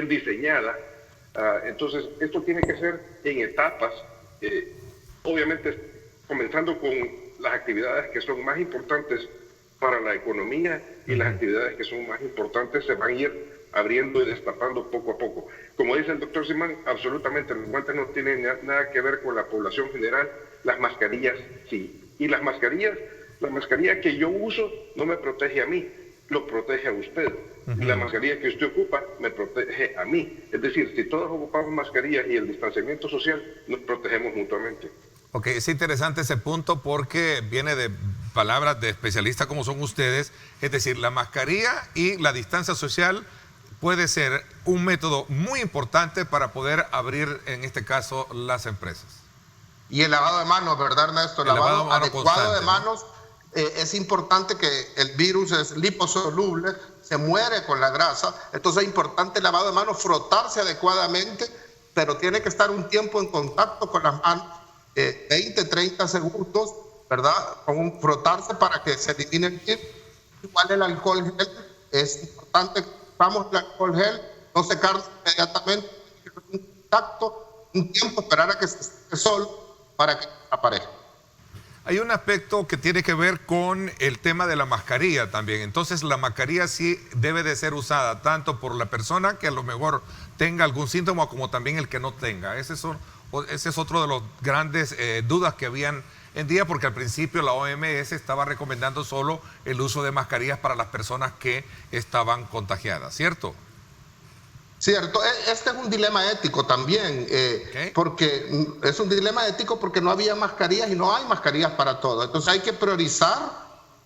diseñada. Entonces, esto tiene que ser en etapas, obviamente comenzando con las actividades que son más importantes para la economía y las actividades que son más importantes se van a ir abriendo y destapando poco a poco. Como dice el doctor Simán, absolutamente, los guantes no tienen nada que ver con la población general, las mascarillas sí. Y la mascarilla que yo uso no me protege a mí, lo protege a usted. Y la mascarilla que usted ocupa me protege a mí. Es decir, si todos ocupamos mascarillas y el distanciamiento social, nos protegemos mutuamente. Ok, es interesante ese punto porque viene de palabras de especialistas como son ustedes, es decir, la mascarilla y la distancia social puede ser un método muy importante para poder abrir, en este caso, las empresas. Y el lavado de manos, ¿verdad, Ernesto? El lavado adecuado constante, de manos, ¿no? Es importante que el virus es liposoluble, se muere con la grasa, entonces es importante el lavado de manos, frotarse adecuadamente, pero tiene que estar un tiempo en contacto con las manos, 20, 30 segundos, ¿verdad? Con frotarse para que se elimine el virus. Igual el alcohol gel, es importante que usamos el alcohol gel, no secarse inmediatamente, un contacto, un tiempo, esperar a que se seque solo para que aparezca. Hay un aspecto que tiene que ver con el tema de la mascarilla también. Entonces la mascarilla sí debe de ser usada tanto por la persona que a lo mejor tenga algún síntoma como también el que no tenga. Ese es otro de los grandes dudas que habían en día, porque al principio la OMS estaba recomendando solo el uso de mascarillas para las personas que estaban contagiadas, ¿cierto? Cierto, este es un dilema ético también, porque es un dilema ético porque no había mascarillas y no hay mascarillas para todo. Entonces hay que priorizar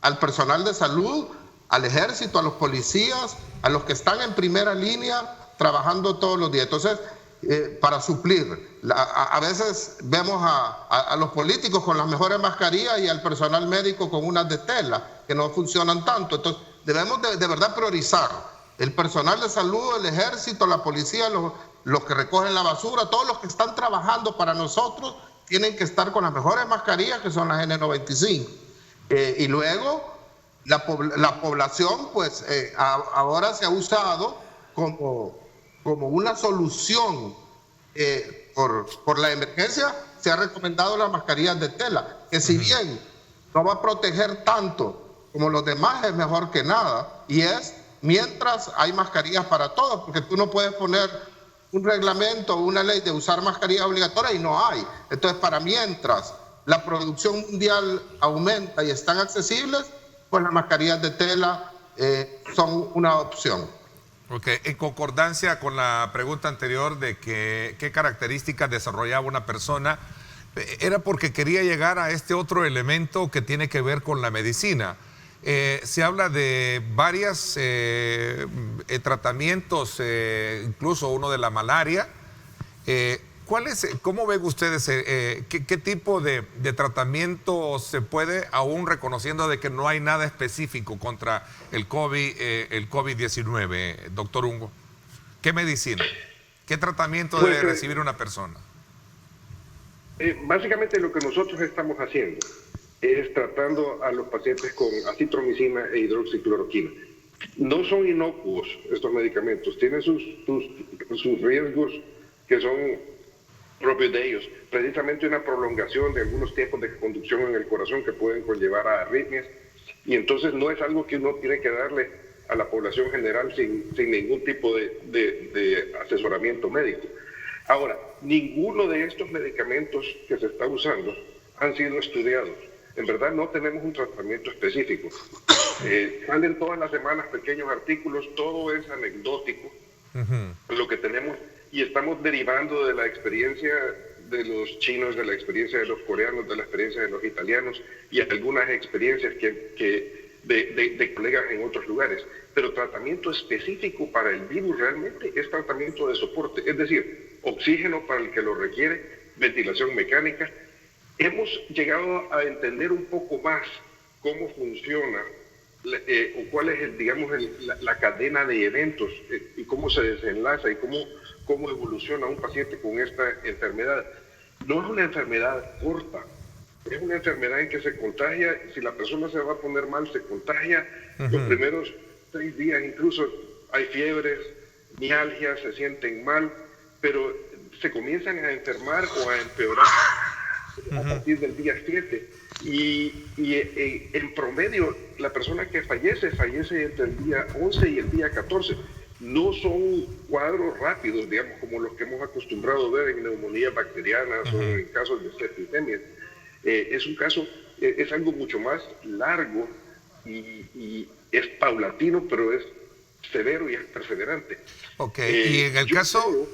al personal de salud, al ejército, a los policías, a los que están en primera línea trabajando todos los días. Entonces, para suplir, a veces vemos a los políticos con las mejores mascarillas y al personal médico con unas de tela que no funcionan tanto. Entonces debemos de verdad priorizar. El personal de salud, el ejército, la policía, los que recogen la basura, todos los que están trabajando para nosotros tienen que estar con las mejores mascarillas, que son las N95. Y luego la población, pues ahora se ha usado como una solución por la emergencia, se ha recomendado las mascarillas de tela, que si bien no va a proteger tanto como los demás, es mejor que nada, y es mientras hay mascarillas para todos, porque tú no puedes poner un reglamento o una ley de usar mascarillas obligatorias y no hay. Entonces, para mientras la producción mundial aumenta y están accesibles, pues las mascarillas de tela son una opción. Ok, en concordancia con la pregunta anterior de qué características desarrollaba una persona, era porque quería llegar a este otro elemento que tiene que ver con la medicina. Se habla de varios tratamientos, incluso uno de la malaria. ¿Cómo ven ustedes qué tipo de tratamiento se puede, aún reconociendo de que no hay nada específico contra el COVID-19, doctor Ungo? ¿Qué medicina? ¿Qué tratamiento debe recibir una persona? Básicamente lo que nosotros estamos haciendo es tratando a los pacientes con acitromicina e hidroxicloroquina. No son inocuos estos medicamentos, tienen sus riesgos que son propios de ellos. Precisamente una prolongación de algunos tiempos de conducción en el corazón que pueden conllevar a arritmias, y entonces no es algo que uno tiene que darle a la población general sin ningún tipo de asesoramiento médico. Ahora, ninguno de estos medicamentos que se está usando han sido estudiados. En verdad no tenemos un tratamiento específico. Salen todas las semanas pequeños artículos, todo es anecdótico, lo que tenemos, y estamos derivando de la experiencia de los chinos, de la experiencia de los coreanos, de la experiencia de los italianos y algunas experiencias de colegas en otros lugares. Pero tratamiento específico para el virus realmente es tratamiento de soporte, es decir, oxígeno para el que lo requiere, ventilación mecánica. Hemos llegado a entender un poco más cómo funciona o cuál es la cadena de eventos y cómo se desenlaza y cómo evoluciona un paciente con esta enfermedad. No es una enfermedad corta, es una enfermedad en que se contagia. Si la persona se va a poner mal, se contagia. Los primeros 3 días incluso hay fiebres, mialgias, se sienten mal, pero se comienzan a enfermar o a empeorar a partir del día 7. Y en promedio, la persona que fallece entre el día 11 y el día 14. No son cuadros rápidos, digamos, como los que hemos acostumbrado a ver en neumonías bacterianas o en casos de septicemia. Es algo mucho más largo y es paulatino, pero es severo y es perseverante. Ok, y en el caso...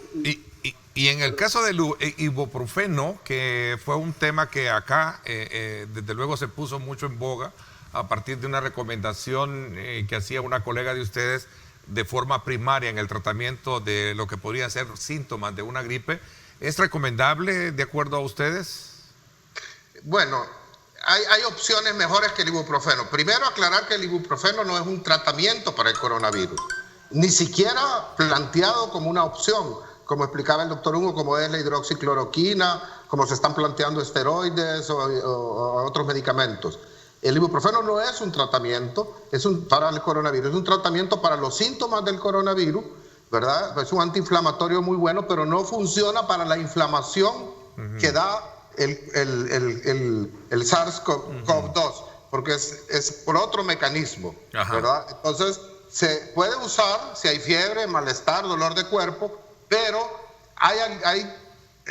Y en el caso del ibuprofeno, que fue un tema que acá desde luego se puso mucho en boga a partir de una recomendación que hacía una colega de ustedes de forma primaria en el tratamiento de lo que podrían ser síntomas de una gripe, ¿es recomendable de acuerdo a ustedes? Bueno, hay opciones mejores que el ibuprofeno. Primero, aclarar que el ibuprofeno no es un tratamiento para el coronavirus, ni siquiera planteado como una opción, como explicaba el doctor Hugo, como es la hidroxicloroquina, como se están planteando esteroides o otros medicamentos. El ibuprofeno no es un tratamiento para el coronavirus, es un tratamiento para los síntomas del coronavirus, ¿verdad? Es un antiinflamatorio muy bueno, pero no funciona para la inflamación que da el SARS-CoV-2, porque es por otro mecanismo, ¿verdad? Entonces, se puede usar si hay fiebre, malestar, dolor de cuerpo, pero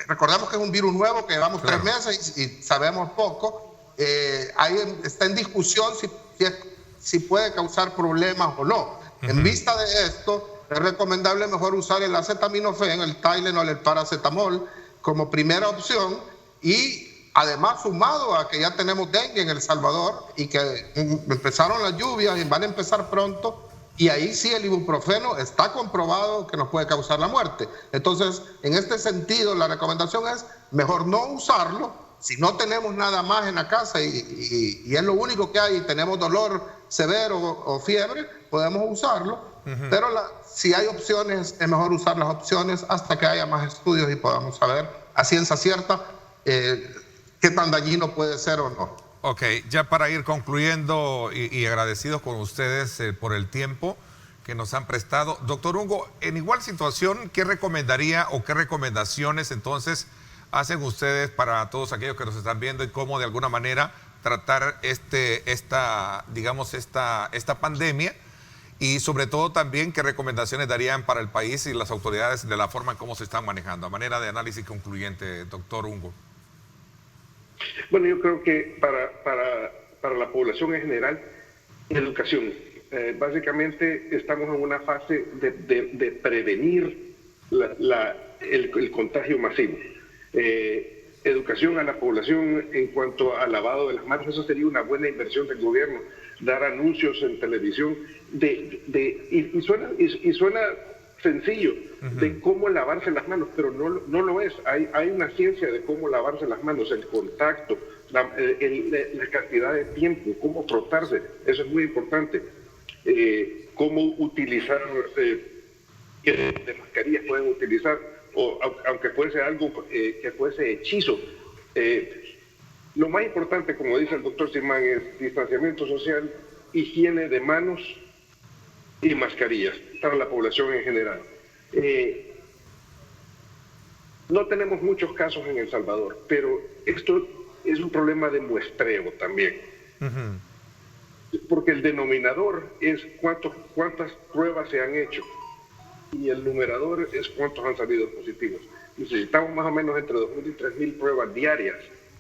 recordemos que es un virus nuevo, que llevamos 3 meses y sabemos poco. Está en discusión si puede causar problemas o no. En vista de esto, es recomendable mejor usar el acetaminofén, el Tylenol, el paracetamol como primera opción, y además sumado a que ya tenemos dengue en El Salvador y que empezaron las lluvias y van a empezar pronto, y ahí sí el ibuprofeno está comprobado que nos puede causar la muerte. Entonces, en este sentido, la recomendación es mejor no usarlo. Si no tenemos nada más en la casa y es lo único que hay y tenemos dolor severo o fiebre, podemos usarlo. Pero si hay opciones, es mejor usar las opciones hasta que haya más estudios y podamos saber a ciencia cierta qué tan dañino puede ser o no. Ok, ya para ir concluyendo y agradecidos con ustedes por el tiempo que nos han prestado. Doctor Hugo, en igual situación, ¿qué recomendaría o qué recomendaciones entonces hacen ustedes para todos aquellos que nos están viendo y cómo de alguna manera tratar esta pandemia? Y sobre todo también, ¿qué recomendaciones darían para el país y las autoridades de la forma en cómo se están manejando? A manera de análisis concluyente, doctor Hugo. Bueno, yo creo que para la población en general, educación. Básicamente estamos en una fase de prevenir el contagio masivo. Educación a la población en cuanto al lavado de las manos, eso sería una buena inversión del gobierno, dar anuncios en televisión y suena sencillo de cómo lavarse las manos, pero no lo es. Hay una ciencia de cómo lavarse las manos, el contacto, la cantidad de tiempo, cómo frotarse, eso es muy importante. Cómo utilizar, qué mascarillas pueden utilizar, o aunque fuese algo que fuese hechizo. Lo más importante, como dice el doctor Simán, es distanciamiento social, higiene de manos y mascarillas para la población en general. No tenemos muchos casos en El Salvador, pero esto es un problema de muestreo también. Porque el denominador es cuántas pruebas se han hecho y el numerador es cuántos han salido positivos. Necesitamos más o menos entre 2.000 y 3.000 pruebas diarias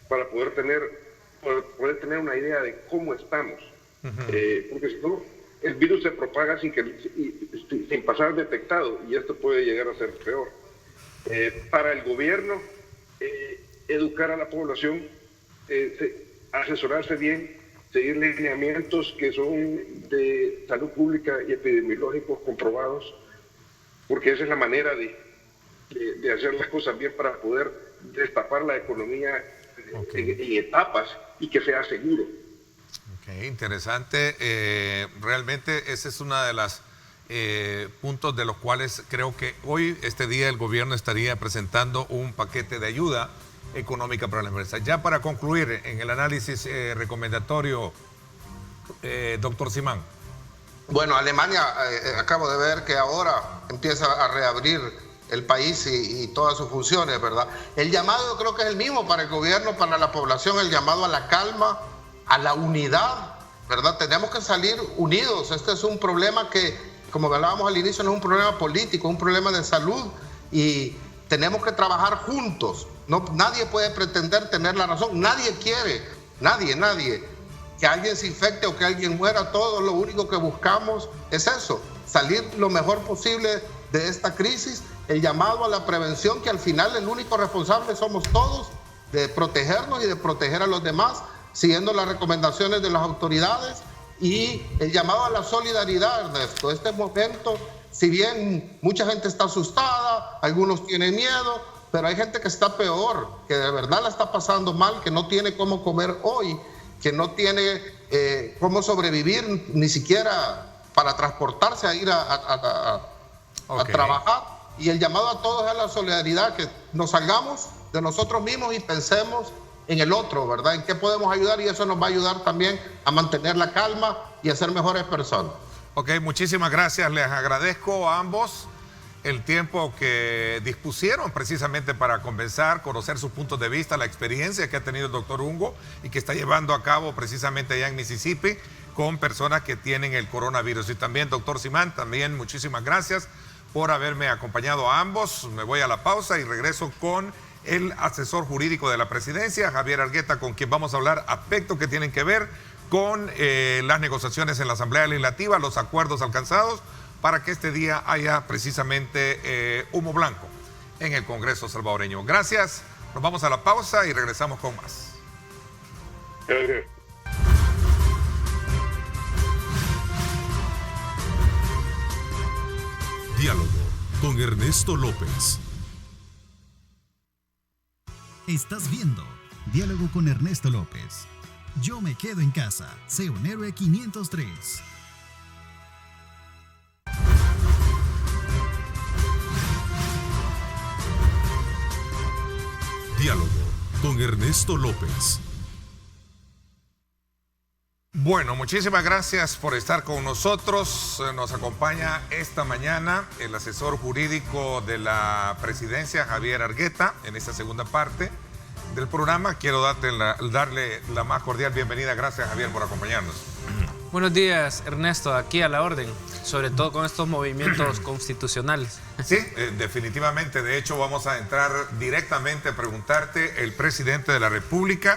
para poder tener una idea de cómo estamos. Porque si no, el virus se propaga sin pasar detectado, y esto puede llegar a ser peor. Para el gobierno, educar a la población, asesorarse bien, seguir lineamientos que son de salud pública y epidemiológicos comprobados, porque esa es la manera de hacer las cosas bien para poder destapar la economía en etapas y que sea seguro. Interesante. Realmente ese es uno de los puntos de los cuales creo que hoy, este día, el gobierno estaría presentando un paquete de ayuda económica para la empresa. Ya para concluir en el análisis recomendatorio, doctor Simán. Bueno, Alemania, acabo de ver que ahora empieza a reabrir el país y todas sus funciones, ¿verdad? El llamado creo que es el mismo para el gobierno, para la población, el llamado a la calma, a la unidad, ¿verdad? Tenemos que salir unidos. Este es un problema que, como hablábamos al inicio, no es un problema político, es un problema de salud y tenemos que trabajar juntos. Nadie puede pretender tener la razón, nadie quiere, nadie, que alguien se infecte o que alguien muera. Todo lo único que buscamos es eso, salir lo mejor posible de esta crisis el llamado a la prevención, que al final el único responsable somos todos de protegernos y de proteger a los demás, siguiendo las recomendaciones de las autoridades, y el llamado a la solidaridad, Ernesto. Este momento, si bien mucha gente está asustada, algunos tienen miedo, pero hay gente que está peor, que de verdad la está pasando mal, que no tiene cómo comer hoy, que no tiene cómo sobrevivir ni siquiera para transportarse a ir a trabajar. Y el llamado a todos es la solidaridad, que nos salgamos de nosotros mismos y pensemos en el otro, ¿verdad? En qué podemos ayudar, y eso nos va a ayudar también a mantener la calma y a ser mejores personas. Ok, muchísimas gracias. Les agradezco a ambos el tiempo que dispusieron precisamente para conversar, conocer sus puntos de vista, la experiencia que ha tenido el doctor Ungo y que está llevando a cabo precisamente allá en Mississippi con personas que tienen el coronavirus. Y también, doctor Simán, también muchísimas gracias por haberme acompañado a ambos. Me voy a la pausa y regreso con el asesor jurídico de la presidencia, Javier Argueta, con quien vamos a hablar aspectos que tienen que ver con las negociaciones en la Asamblea Legislativa, los acuerdos alcanzados, para que este día haya precisamente humo blanco en el Congreso salvadoreño. Gracias, nos vamos a la pausa y regresamos con más. Gracias. Diálogo con Ernesto López. Estás viendo Diálogo con Ernesto López. Yo me quedo en casa. Sé un héroe 503. Diálogo con Ernesto López. Bueno, muchísimas gracias por estar con nosotros. Nos acompaña esta mañana el asesor jurídico de la presidencia, Javier Argueta, en esta segunda parte del programa. Quiero darle la más cordial bienvenida. Gracias, Javier, por acompañarnos. Buenos días, Ernesto, aquí a la orden, sobre todo con estos movimientos constitucionales. Sí, definitivamente. De hecho, vamos a entrar directamente a preguntarte. El presidente de la República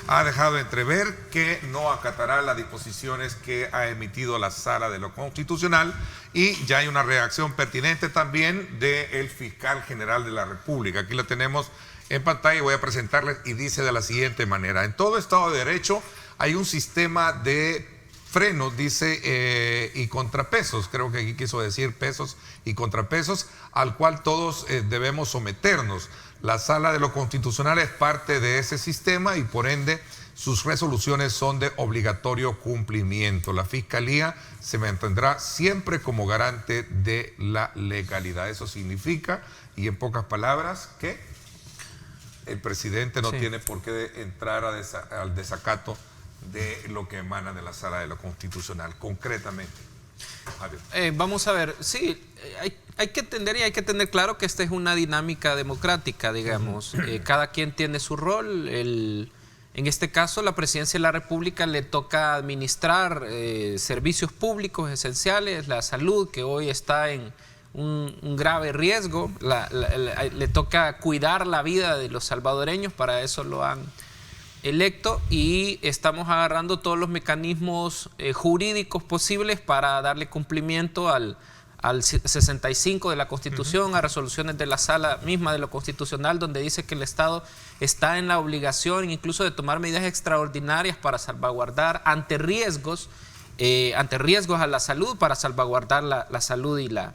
ha dejado entrever que no acatará las disposiciones que ha emitido la Sala de lo Constitucional, y ya hay una reacción pertinente también del fiscal general de la República. Aquí la tenemos en pantalla y voy a presentarles, y dice de la siguiente manera: en todo Estado de Derecho hay un sistema de frenos, dice, y contrapesos, creo que aquí quiso decir pesos y contrapesos, al cual todos debemos someternos. La Sala de lo Constitucional es parte de ese sistema y por ende sus resoluciones son de obligatorio cumplimiento. La Fiscalía se mantendrá siempre como garante de la legalidad. Eso significa, y en pocas palabras, que el presidente no tiene por qué entrar al desacato de lo que emana de la Sala de lo Constitucional, concretamente. Vamos a ver, sí, hay que entender y hay que tener claro que esta es una dinámica democrática, digamos. Cada quien tiene su rol. En este caso, la presidencia de la República le toca administrar servicios públicos esenciales, la salud, que hoy está en un grave riesgo. Le toca cuidar la vida de los salvadoreños, para eso lo han electo, y estamos agarrando todos los mecanismos jurídicos posibles para darle cumplimiento al 65 de la Constitución, a resoluciones de la Sala misma de lo Constitucional, donde dice que el Estado está en la obligación incluso de tomar medidas extraordinarias para salvaguardar ante riesgos a la salud, para salvaguardar la salud y la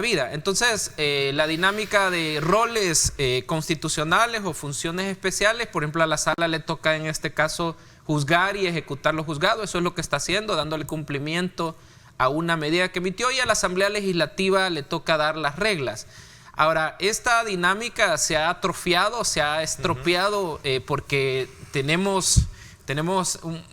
vida. Entonces, la dinámica de roles constitucionales o funciones especiales, por ejemplo, a la Sala le toca en este caso juzgar y ejecutar los juzgados. Eso es lo que está haciendo, dándole cumplimiento a una medida que emitió, y a la Asamblea Legislativa le toca dar las reglas. Ahora, esta dinámica se ha atrofiado, se ha estropeado porque tenemos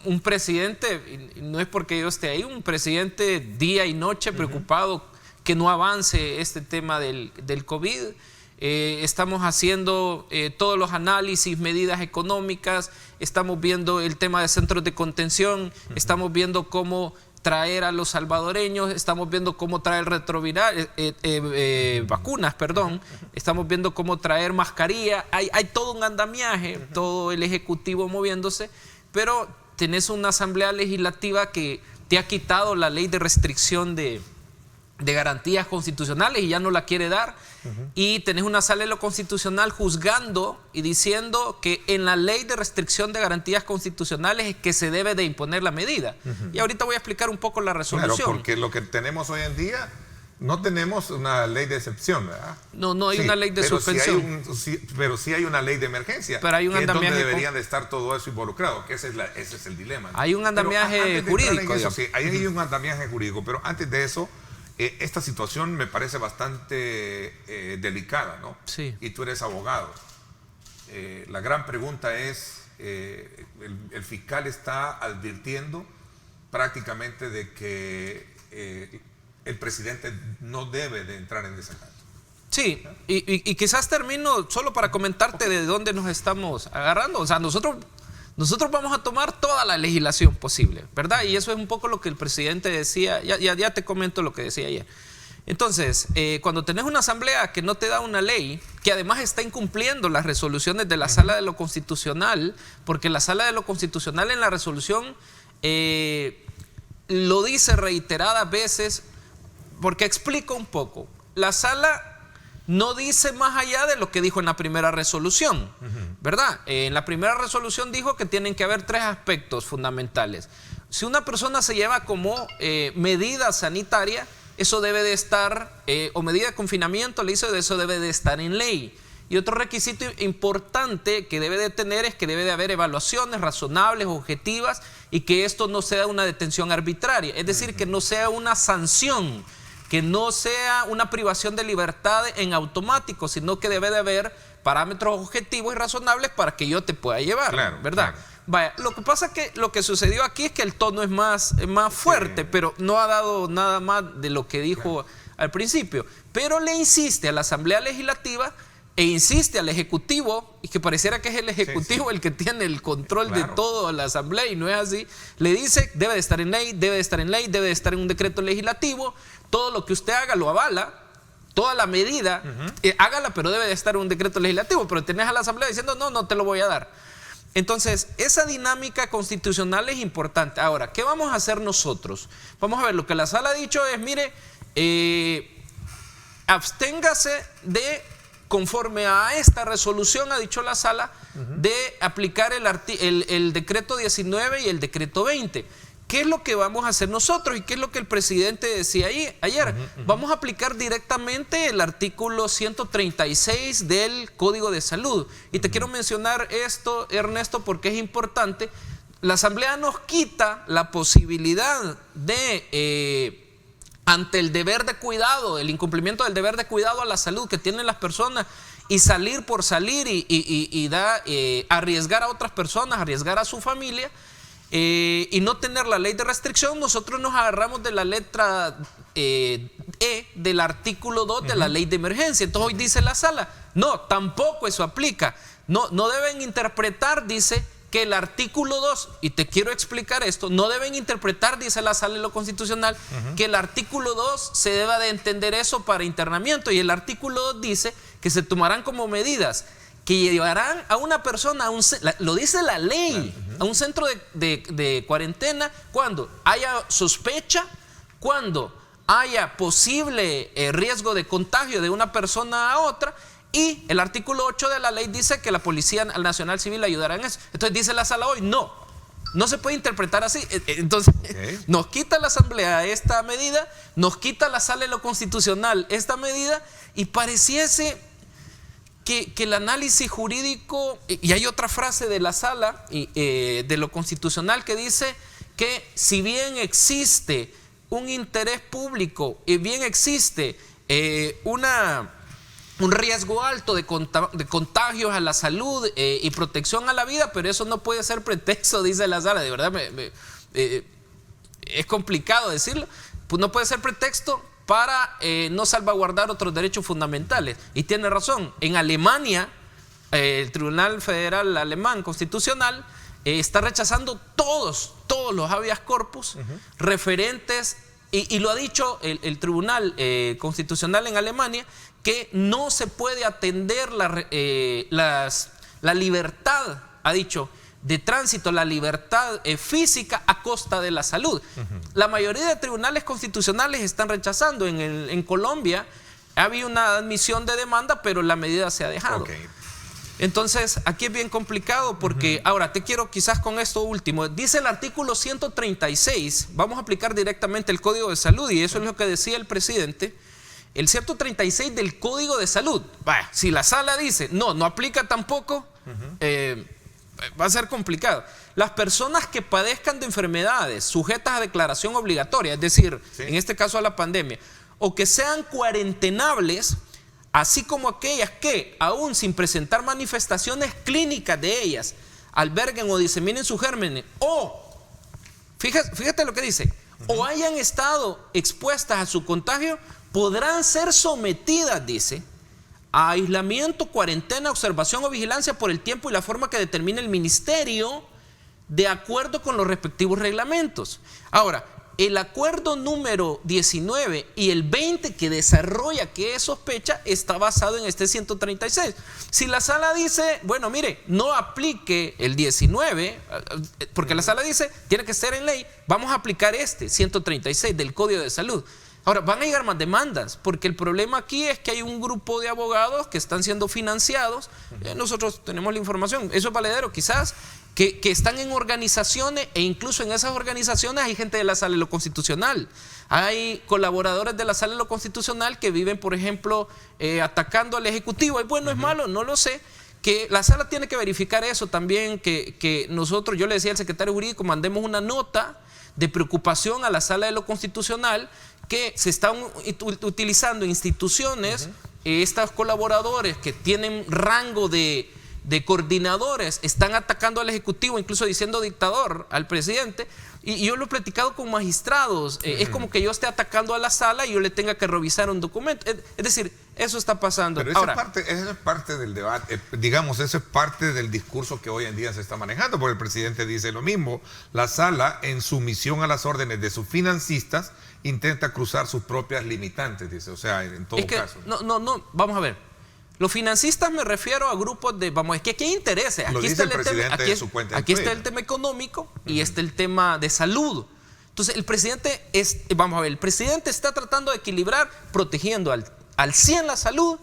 un presidente, y no es porque yo esté ahí, un presidente día y noche preocupado que no avance este tema del COVID. Estamos haciendo todos los análisis, medidas económicas, estamos viendo el tema de centros de contención, estamos viendo cómo traer a los salvadoreños, estamos viendo cómo traer vacunas, estamos viendo cómo traer mascarilla. Hay todo un andamiaje, todo el Ejecutivo moviéndose, pero tenés una Asamblea Legislativa que te ha quitado la ley de restricción de de garantías constitucionales y ya no la quiere dar. Y tenés una sala de lo constitucional juzgando y diciendo que en la ley de restricción de garantías constitucionales es que se debe de imponer la medida. Y ahorita voy a explicar un poco la resolución. Claro, porque lo que tenemos hoy en día, no tenemos una ley de excepción, ¿verdad? No hay una ley de suspensión. Pero sí hay una ley de emergencia. Pero hay un andamiaje. Donde deberían de estar todo eso involucrado, que ese es el dilema, ¿no? Hay un andamiaje jurídico. Sí, hay un andamiaje jurídico, pero antes de eso, esta situación me parece bastante delicada, ¿no? Sí. Y tú eres abogado. La gran pregunta es, el fiscal está advirtiendo prácticamente de que el presidente no debe de entrar en desacato. Sí, y quizás termino solo para comentarte de dónde nos estamos agarrando. O sea, nosotros vamos a tomar toda la legislación posible, ¿verdad? Y eso es un poco lo que el presidente decía. Ya te comento lo que decía ayer. Entonces, cuando tenés una asamblea que no te da una ley, que además está incumpliendo las resoluciones de la Sala de lo Constitucional, porque la Sala de lo Constitucional en la resolución lo dice reiteradas veces, porque explico un poco. La Sala no dice más allá de lo que dijo en la primera resolución, ¿verdad? En la primera resolución dijo que tienen que haber 3 aspectos fundamentales. Si una persona se lleva como medida sanitaria, eso debe de estar, o medida de confinamiento, le hizo, eso debe de estar en ley. Y otro requisito importante que debe de tener es que debe de haber evaluaciones razonables, objetivas, y que esto no sea una detención arbitraria, es decir, que no sea una sanción, que no sea una privación de libertad en automático, sino que debe de haber parámetros objetivos y razonables para que yo te pueda llevar, claro, ¿verdad? Claro. Vaya, lo que pasa es que lo que sucedió aquí es que el tono es más fuerte, sí, pero no ha dado nada más de lo que dijo al principio. Pero le insiste a la Asamblea Legislativa e insiste al Ejecutivo, y que pareciera que es el Ejecutivo el que tiene el control de toda la Asamblea, y no es así. Le dice, debe de estar en ley, debe de estar en ley, debe de estar en un decreto legislativo. Todo lo que usted haga lo avala, toda la medida, hágala, pero debe de estar en un decreto legislativo. Pero tenés a la Asamblea diciendo, no te lo voy a dar. Entonces, esa dinámica constitucional es importante. Ahora, ¿qué vamos a hacer nosotros? Vamos a ver, lo que la Sala ha dicho es, mire, absténgase de, conforme a esta resolución, ha dicho la Sala, de aplicar el decreto 19 y el decreto 20. ¿Qué es lo que vamos a hacer nosotros? ¿Y qué es lo que el presidente decía ayer? Vamos a aplicar directamente el artículo 136 del Código de Salud. Y te quiero mencionar esto, Ernesto, porque es importante. La Asamblea nos quita la posibilidad de, ante el deber de cuidado, el incumplimiento del deber de cuidado a la salud que tienen las personas, y salir por salir y arriesgar a otras personas, arriesgar a su familia, y no tener la ley de restricción. Nosotros nos agarramos de la letra del artículo 2 de la ley de emergencia. Entonces hoy dice la Sala, no, tampoco eso aplica. No deben interpretar, dice, que el artículo 2, y te quiero explicar esto, no deben interpretar, dice la Sala de lo Constitucional, que el artículo 2 se deba de entender eso para internamiento, y el artículo 2 dice que se tomarán como medidas que llevarán a una persona, lo dice la ley, a un centro de cuarentena cuando haya sospecha, cuando haya posible riesgo de contagio de una persona a otra. Y el artículo 8 de la ley dice que la Policía Nacional Civil ayudará en eso. Entonces dice la Sala hoy, no se puede interpretar así. Entonces nos quita la Asamblea esta medida, nos quita la Sala de lo Constitucional esta medida, y pareciese que el análisis jurídico, y hay otra frase de la Sala de lo Constitucional que dice que si bien existe un interés público y bien existe un riesgo alto de contagios a la salud y protección a la vida, pero eso no puede ser pretexto, dice la Sala. De verdad es complicado decirlo, pues no puede ser pretexto para no salvaguardar otros derechos fundamentales. Y tiene razón. En Alemania, el Tribunal Federal Alemán Constitucional está rechazando todos los habeas corpus referentes, y lo ha dicho el Tribunal Constitucional en Alemania, que no se puede atender la libertad, ha dicho, de tránsito, la libertad física a costa de la salud. La mayoría de tribunales constitucionales están rechazando. En Colombia había una admisión de demanda, pero la medida se ha dejado. Entonces, aquí es bien complicado porque, ahora, te quiero quizás con esto último. Dice el artículo 136, vamos a aplicar directamente el Código de Salud, y eso es lo que decía el presidente. El 136 del Código de Salud. Vaya, si la sala dice, no aplica tampoco, va a ser complicado. Las personas que padezcan de enfermedades sujetas a declaración obligatoria, es decir, en este caso a la pandemia, o que sean cuarentenables, así como aquellas que, aún sin presentar manifestaciones clínicas de ellas, alberguen o diseminen sus gérmenes, o, fíjate lo que dice, o hayan estado expuestas a su contagio, podrán ser sometidas, dice, a aislamiento, cuarentena, observación o vigilancia por el tiempo y la forma que determine el ministerio, de acuerdo con los respectivos reglamentos. Ahora, el acuerdo número 19 y el 20 que desarrolla que es sospecha está basado en este 136. Si la sala dice, bueno, mire, no aplique el 19, porque la sala dice, tiene que ser en ley, vamos a aplicar este 136 del Código de Salud. Ahora, van a llegar más demandas, porque el problema aquí es que hay un grupo de abogados que están siendo financiados. Nosotros tenemos la información, eso es valedero, quizás, que están en organizaciones, e incluso en esas organizaciones hay gente de la Sala de lo Constitucional. Hay colaboradores de la Sala de lo Constitucional que viven, por ejemplo, atacando al Ejecutivo. ¿Es bueno, es malo? No lo sé. Que la Sala tiene que verificar eso también, que nosotros, yo le decía al secretario jurídico, mandemos una nota de preocupación a la Sala de lo Constitucional, que se están utilizando instituciones, estos colaboradores que tienen rango de coordinadores, están atacando al Ejecutivo, incluso diciendo dictador al presidente, y yo lo he platicado con magistrados. Es como que yo esté atacando a la sala y yo le tenga que revisar un documento. Es decir, eso está pasando. Pero eso es parte del debate, digamos, eso es parte del discurso que hoy en día se está manejando, porque el presidente dice lo mismo. La sala, en sumisión a las órdenes de sus financistas, intenta cruzar sus propias limitantes, dice. O sea, en todo caso. No, vamos a ver. Los financistas me refiero a grupos de, vamos, es que aquí hay intereses. Lo dice el presidente en su cuenta de Aquí Twitter. está el tema económico y está el tema de salud. Entonces, el presidente el presidente está tratando de equilibrar, protegiendo al 100 la salud,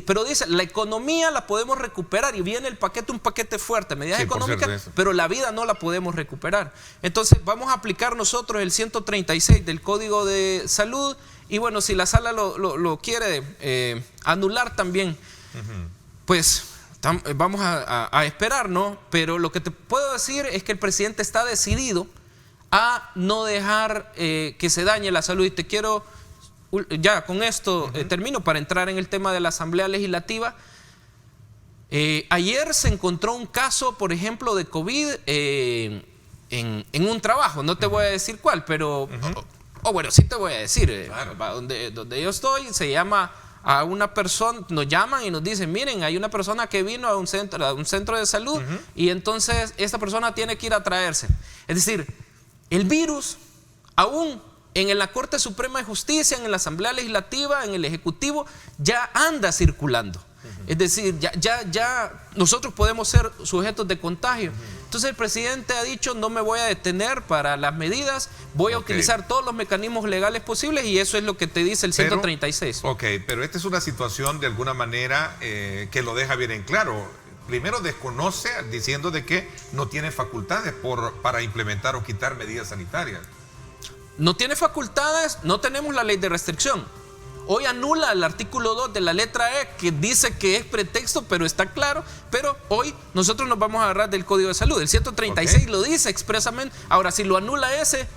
pero dice, la economía la podemos recuperar, y viene el paquete, un paquete fuerte, medidas económicas, pero la vida no la podemos recuperar. Entonces, vamos a aplicar nosotros el 136 del Código de Salud. Y bueno, si la sala lo quiere anular también, pues vamos a esperar, ¿no? Pero lo que te puedo decir es que el presidente está decidido a no dejar que se dañe la salud. Y te quiero, ya con esto termino, para entrar en el tema de la Asamblea Legislativa. Ayer se encontró un caso, por ejemplo, de COVID en un trabajo. No te voy a decir cuál, pero... bueno, sí te voy a decir, claro. donde yo estoy, se llama a una persona, nos llaman y nos dicen, miren, hay una persona que vino a un centro de salud, y entonces esta persona tiene que ir a traerse. Es decir, el virus aún en la Corte Suprema de Justicia, en la Asamblea Legislativa, en el Ejecutivo, ya anda circulando. Es decir, ya nosotros podemos ser sujetos de contagio. Entonces el presidente ha dicho, no me voy a detener para las medidas, voy a utilizar todos los mecanismos legales posibles, y eso es lo que te dice el 136. Pero esta es una situación de alguna manera que lo deja bien en claro. Primero desconoce diciendo de que no tiene facultades para implementar o quitar medidas sanitarias. No tiene facultades, no tenemos la ley de restricción. Hoy anula el artículo 2 de la letra E, que dice que es pretexto, pero está claro. Pero hoy nosotros nos vamos a agarrar del Código de Salud. El 136 lo dice expresamente. Ahora, si lo anula ese,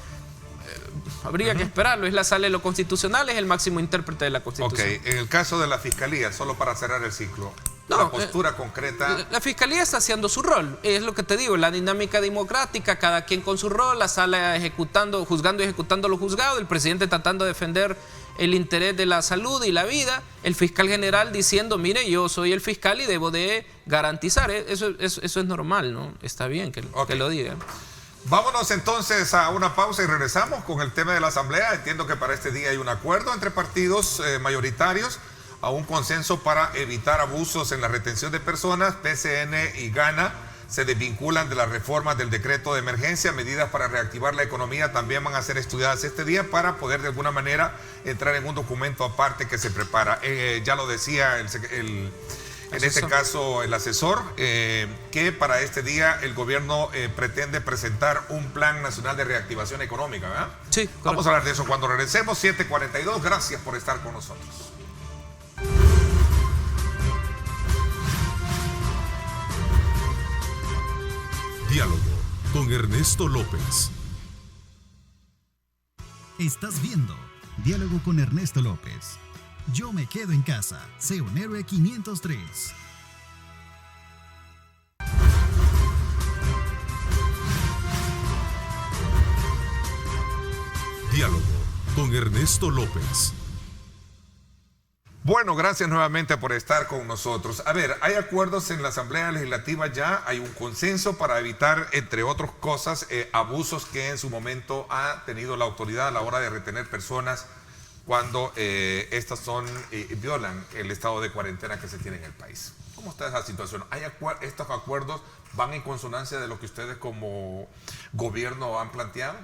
habría que esperarlo. Es la Sala de lo Constitucional, es el máximo intérprete de la Constitución. En el caso de la Fiscalía, solo para cerrar el ciclo, la postura concreta. La Fiscalía está haciendo su rol, es lo que te digo, la dinámica democrática, cada quien con su rol, la Sala ejecutando, juzgando y ejecutando lo juzgado, el presidente tratando de defender el interés de la salud y la vida, el fiscal general diciendo, mire, yo soy el fiscal y debo de garantizar. Eso es normal, ¿no? Está bien que lo digan. Vámonos entonces a una pausa y regresamos con el tema de la Asamblea. Entiendo que para este día hay un acuerdo entre partidos mayoritarios a un consenso para evitar abusos en la retención de personas. PCN y Gana se desvinculan de las reformas del decreto de emergencia. Medidas para reactivar la economía también van a ser estudiadas este día para poder de alguna manera entrar en un documento aparte que se prepara. Ya lo decía en este caso el asesor, que para este día el gobierno pretende presentar un plan nacional de reactivación económica, ¿verdad? Sí, correcto. Vamos a hablar de eso cuando regresemos. 7:42, gracias por estar con nosotros. Diálogo con Ernesto López. Estás viendo Diálogo con Ernesto López. Yo me quedo en casa. Sé un héroe 503. Diálogo con Ernesto López. Bueno, gracias nuevamente por estar con nosotros. A ver, hay acuerdos en la Asamblea Legislativa ya, hay un consenso para evitar, entre otras cosas, abusos que en su momento ha tenido la autoridad a la hora de retener personas cuando estas violan el estado de cuarentena que se tiene en el país. ¿Cómo está esa situación? ¿Estos acuerdos van en consonancia de lo que ustedes como gobierno han planteado?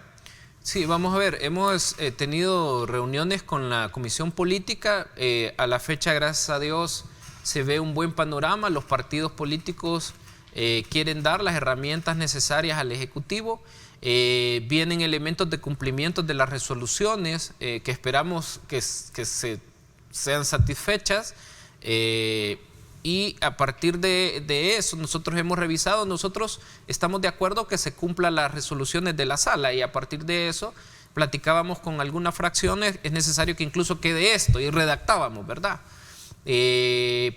Sí, vamos a ver, hemos tenido reuniones con la Comisión Política. A la fecha, gracias a Dios, se ve un buen panorama. Los partidos políticos quieren dar las herramientas necesarias al Ejecutivo. Vienen elementos de cumplimiento de las resoluciones que esperamos que sean satisfechas. Y a partir de eso nosotros hemos revisado, nosotros estamos de acuerdo que se cumplan las resoluciones de la sala, y a partir de eso platicábamos con algunas fracciones, es necesario que incluso quede esto, y redactábamos, ¿verdad?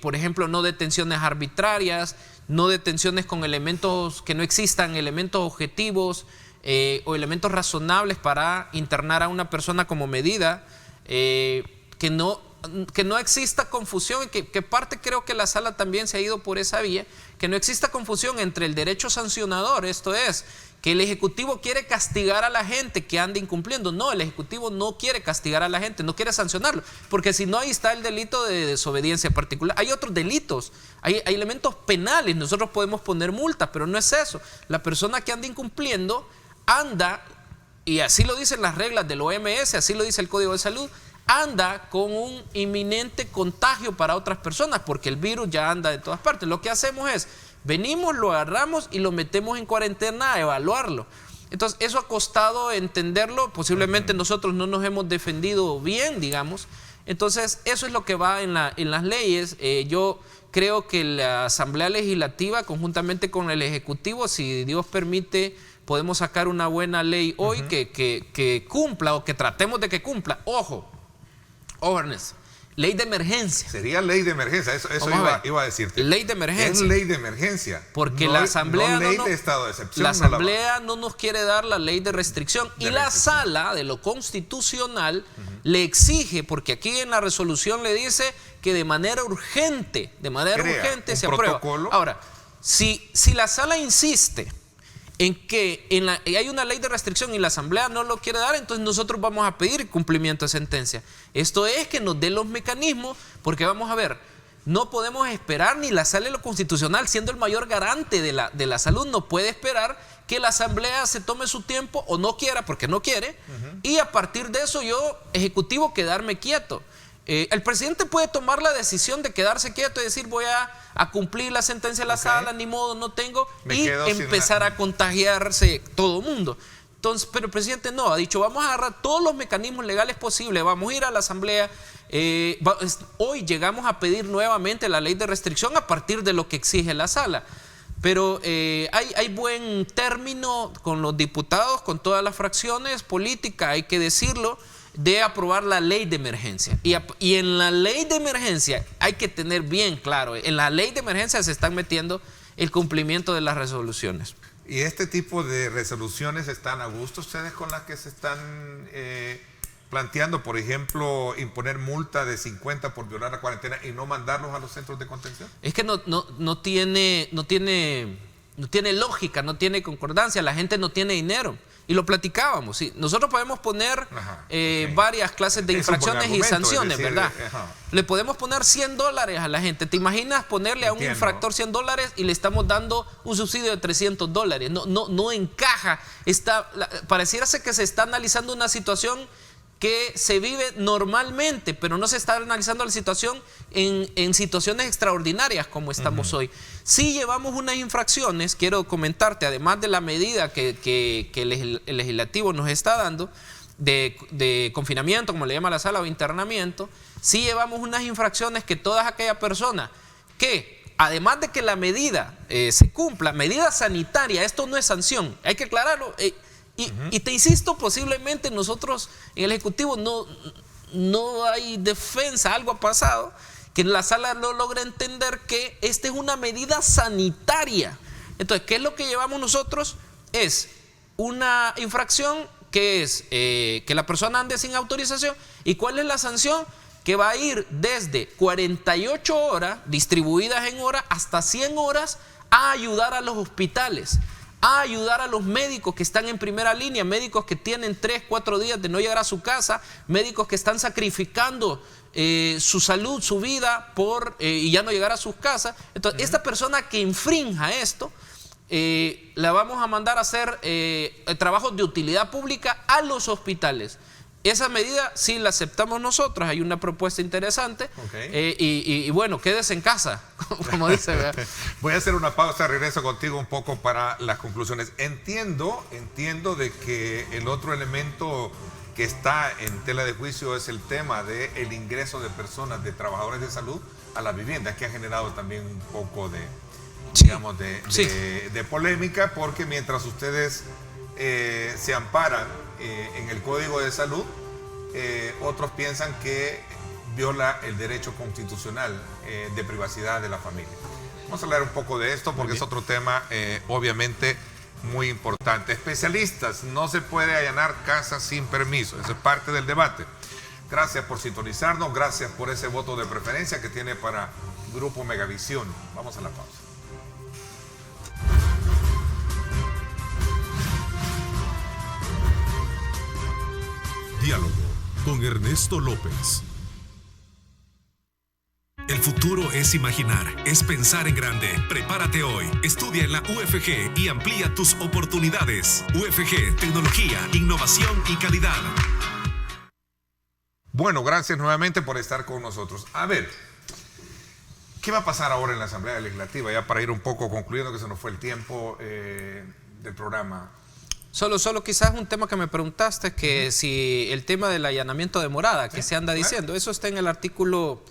Por ejemplo, no detenciones arbitrarias, no detenciones con elementos que no existan, elementos objetivos o elementos razonables para internar a una persona como medida, que no exista confusión, que parte creo que la sala también se ha ido por esa vía, que no exista confusión entre el derecho sancionador, esto es, que el Ejecutivo quiere castigar a la gente que anda incumpliendo. No, el Ejecutivo no quiere castigar a la gente, no quiere sancionarlo, porque si no, ahí está el delito de desobediencia particular. Hay otros delitos, hay elementos penales, nosotros podemos poner multas, pero no es eso. La persona que anda incumpliendo anda, y así lo dicen las reglas del OMS, así lo dice el Código de Salud, anda con un inminente contagio para otras personas, porque el virus ya anda de todas partes. Lo que hacemos es, venimos, lo agarramos y lo metemos en cuarentena a evaluarlo. Entonces, eso ha costado entenderlo, posiblemente nosotros no nos hemos defendido bien, digamos. Entonces, eso es lo que va en las leyes. Yo creo que la Asamblea Legislativa, conjuntamente con el Ejecutivo, si Dios permite, podemos sacar una buena ley hoy que cumpla, o que tratemos de que cumpla. Ojo, Ernest, ley de emergencia. Sería ley de emergencia, eso iba a decirte. Ley de emergencia. Es ley de emergencia. Porque la Asamblea no ley de estado de excepción. La Asamblea no nos quiere dar la ley de restricción. Y la Sala de lo Constitucional le exige, porque aquí en la resolución le dice que de manera urgente se aprueba. Ahora, si la Sala insiste en que hay una ley de restricción y la Asamblea no lo quiere dar, entonces nosotros vamos a pedir cumplimiento de sentencia. Esto es que nos dé los mecanismos, porque vamos a ver, no podemos esperar, ni la Sala de lo Constitucional, siendo el mayor garante de la salud, no puede esperar que la Asamblea se tome su tiempo o no quiera, porque no quiere, y a partir de eso yo, Ejecutivo, quedarme quieto. El presidente puede tomar la decisión de quedarse quieto y decir voy a cumplir la sentencia de la sala, ni modo, no tengo, y empezar a contagiarse todo el mundo. Entonces, pero el presidente no, ha dicho vamos a agarrar todos los mecanismos legales posibles, vamos a ir a la Asamblea. Hoy llegamos a pedir nuevamente la ley de restricción a partir de lo que exige la sala. Pero hay buen término con los diputados, con todas las fracciones políticas, hay que decirlo, de aprobar la ley de emergencia. Y en la ley de emergencia hay que tener bien claro, en la ley de emergencia se están metiendo el cumplimiento de las resoluciones. ¿Y este tipo de resoluciones están a gusto ustedes con las que se están planteando? Por ejemplo, imponer multa de 50 por violar la cuarentena y no mandarlos a los centros de contención. Es que no tiene lógica, no tiene concordancia, la gente no tiene dinero. y lo platicábamos, ¿sí? Nosotros podemos poner varias clases de infracciones y sanciones, ¿verdad? Le podemos poner $100 a la gente. ¿Te imaginas ponerle a un infractor $100 y le estamos dando un subsidio de $300? No encaja. Pareciera ser que se está analizando una situación que se vive normalmente, pero no se está analizando la situación en situaciones extraordinarias como estamos hoy. Si llevamos unas infracciones, quiero comentarte, además de la medida que el legislativo nos está dando, de confinamiento, como le llama la sala, o internamiento, si llevamos unas infracciones que todas aquellas personas que, además de que la medida se cumpla, medida sanitaria, esto no es sanción, hay que aclararlo. Y te insisto, posiblemente nosotros en el Ejecutivo no hay defensa, algo ha pasado, que la sala no logra entender que esta es una medida sanitaria. Entonces, ¿qué es lo que llevamos nosotros? Es una infracción que es que la persona ande sin autorización. ¿Y cuál es la sanción? Que va a ir desde 48 horas, distribuidas en horas, hasta 100 horas, a ayudar a los hospitales, a ayudar a los médicos que están en primera línea, médicos que tienen 3, 4 días de no llegar a su casa, médicos que están sacrificando su salud, su vida y ya no llegar a sus casas. Entonces, esta persona que infrinja esto, la vamos a mandar a hacer trabajos de utilidad pública a los hospitales. Esa medida sí la aceptamos nosotros, hay una propuesta interesante, y bueno, quédese en casa, como dice. Voy a hacer una pausa, regreso contigo un poco para las conclusiones. Entiendo de que el otro elemento que está en tela de juicio es el tema del ingreso de personas, de trabajadores de salud a la vivienda, que ha generado también un poco de, digamos, de polémica, porque mientras ustedes se amparan en el Código de Salud, otros piensan que viola el derecho constitucional de privacidad de la familia. Vamos a hablar un poco de esto porque es otro tema obviamente muy importante. Especialistas, no se puede allanar casas sin permiso, eso es parte del debate. Gracias por sintonizarnos, gracias por ese voto de preferencia que tiene para Grupo Megavisión. Vamos a la pausa. Diálogo con Ernesto López. El futuro es imaginar, es pensar en grande. Prepárate hoy, estudia en la UFG y amplía tus oportunidades. UFG, tecnología, innovación y calidad. Bueno, gracias nuevamente por estar con nosotros. A ver, ¿qué va a pasar ahora en la Asamblea Legislativa? Ya para ir un poco concluyendo, que se nos fue el tiempo del programa. Solo quizás un tema que me preguntaste, que si el tema del allanamiento de morada, que se anda diciendo, eso está en el artículo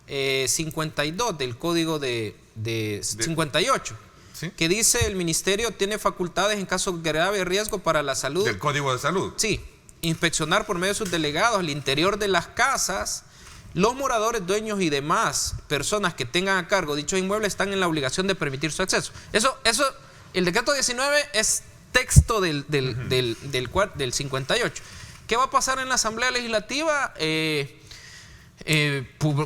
52 del Código de 58, que dice: el Ministerio tiene facultades en caso de grave riesgo para la salud. ¿Del Código de Salud? Sí, inspeccionar por medio de sus delegados al interior de las casas. Los moradores, dueños y demás personas que tengan a cargo dichos inmuebles están en la obligación de permitir su acceso. Eso el decreto 19 es texto del 58. ¿Qué va a pasar en la Asamblea Legislativa?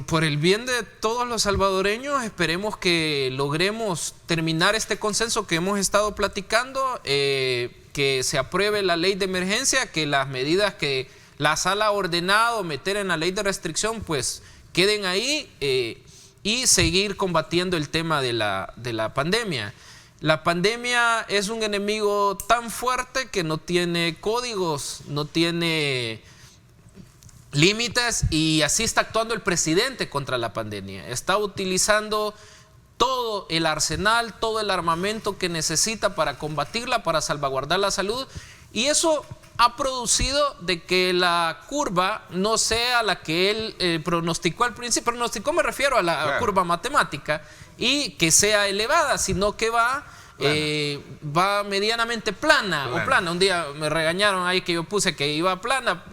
Por el bien de todos los salvadoreños, esperemos que logremos terminar este consenso que hemos estado platicando, que se apruebe la ley de emergencia, que las medidas que la sala ha ordenado meter en la ley de restricción pues queden ahí, y seguir combatiendo el tema de la pandemia. La pandemia es un enemigo tan fuerte que no tiene códigos, no tiene límites, y así está actuando el presidente contra la pandemia. Está utilizando todo el arsenal, todo el armamento que necesita para combatirla, para salvaguardar la salud, y eso ha producido de que la curva no sea la que él pronosticó al principio. Pronosticó, me refiero a la curva matemática, y que sea elevada, sino que va medianamente plana. O plana. Un día me regañaron ahí que yo puse que iba plana,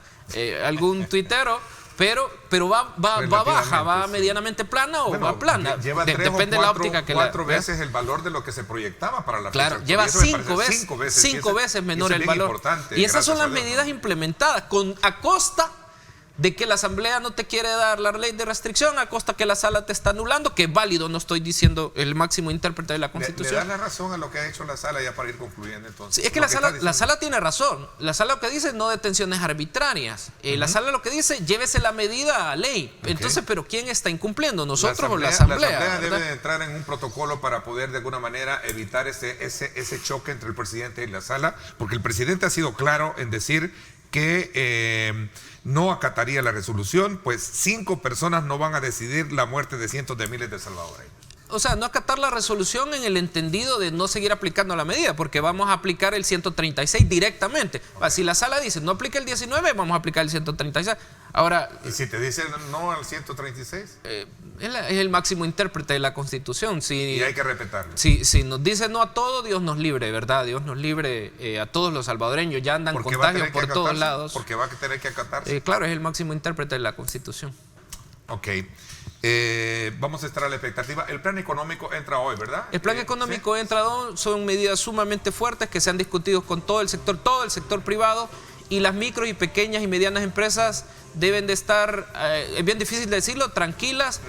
algún tuitero, pero va baja, va medianamente plana o va plana. Depende de la óptica que cuatro veces el valor de lo que se proyectaba para la fecha. Claro, lleva cinco veces menor el valor. Y esas son las medidas implementadas a costa de que la Asamblea no te quiere dar la ley de restricción a costa que la Sala te está anulando, que es válido, no estoy diciendo el máximo intérprete de la Constitución. ¿Le das la razón a lo que ha hecho la Sala ya para ir concluyendo entonces? Sí, es que la Sala tiene razón. La Sala lo que dice no detenciones arbitrarias. La Sala lo que dice, llévese la medida a ley. Entonces, ¿pero quién está incumpliendo? ¿Nosotros o la Asamblea? La Asamblea debe de entrar en un protocolo para poder de alguna manera evitar ese choque entre el presidente y la Sala, porque el presidente ha sido claro en decir que no acataría la resolución, pues 5 personas no van a decidir la muerte de cientos de miles de salvadoreños. O sea, no acatar la resolución en el entendido de no seguir aplicando la medida, porque vamos a aplicar el 136 directamente. Si la Sala dice no aplica el 19, vamos a aplicar el 136. Ahora, ¿y si te dicen no al 136? Es el máximo intérprete de la Constitución. Y hay que respetarlo. Si nos dice no a todo, Dios nos libre, ¿verdad? Dios nos libre a todos los salvadoreños. Ya andan contagios por todos lados. Porque va a tener que acatarse. Claro, es el máximo intérprete de la Constitución. Ok. Vamos a estar a la expectativa. El plan económico entra hoy, ¿verdad? El plan económico entra hoy. Son medidas sumamente fuertes que se han discutido con todo el sector privado, y las micros y pequeñas y medianas empresas deben de estar, es bien difícil decirlo, tranquilas,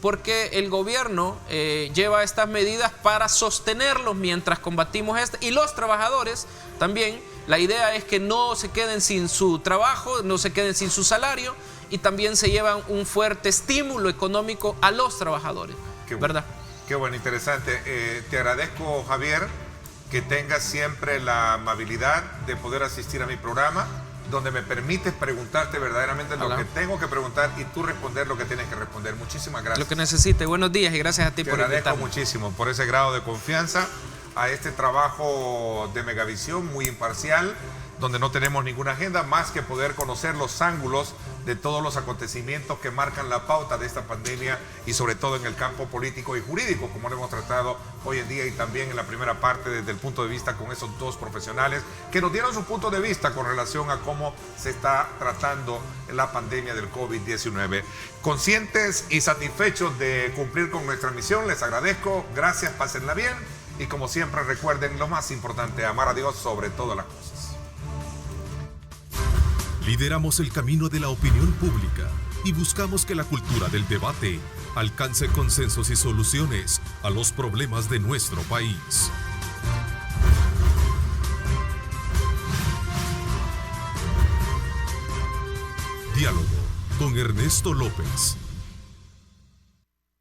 porque el gobierno lleva estas medidas para sostenerlos mientras combatimos y los trabajadores también. La idea es que no se queden sin su trabajo, no se queden sin su salario, y también se llevan un fuerte estímulo económico a los trabajadores. ¿Verdad? Qué bueno, interesante. Te agradezco, Javier, que tengas siempre la amabilidad de poder asistir a mi programa, donde me permites preguntarte verdaderamente lo que tengo que preguntar y tú responder lo que tienes que responder. Muchísimas gracias. Lo que necesite. Buenos días y gracias a ti por invitarme. Te agradezco muchísimo por ese grado de confianza a este trabajo de Megavisión muy imparcial, donde no tenemos ninguna agenda más que poder conocer los ángulos de todos los acontecimientos que marcan la pauta de esta pandemia, y sobre todo en el campo político y jurídico, como lo hemos tratado hoy en día, y también en la primera parte desde el punto de vista con esos dos profesionales que nos dieron su punto de vista con relación a cómo se está tratando la pandemia del COVID-19. Conscientes y satisfechos de cumplir con nuestra misión, les agradezco, gracias, pásenla bien, y como siempre recuerden lo más importante, amar a Dios sobre todas las cosas. Lideramos el camino de la opinión pública y buscamos que la cultura del debate alcance consensos y soluciones a los problemas de nuestro país. Diálogo con Ernesto López.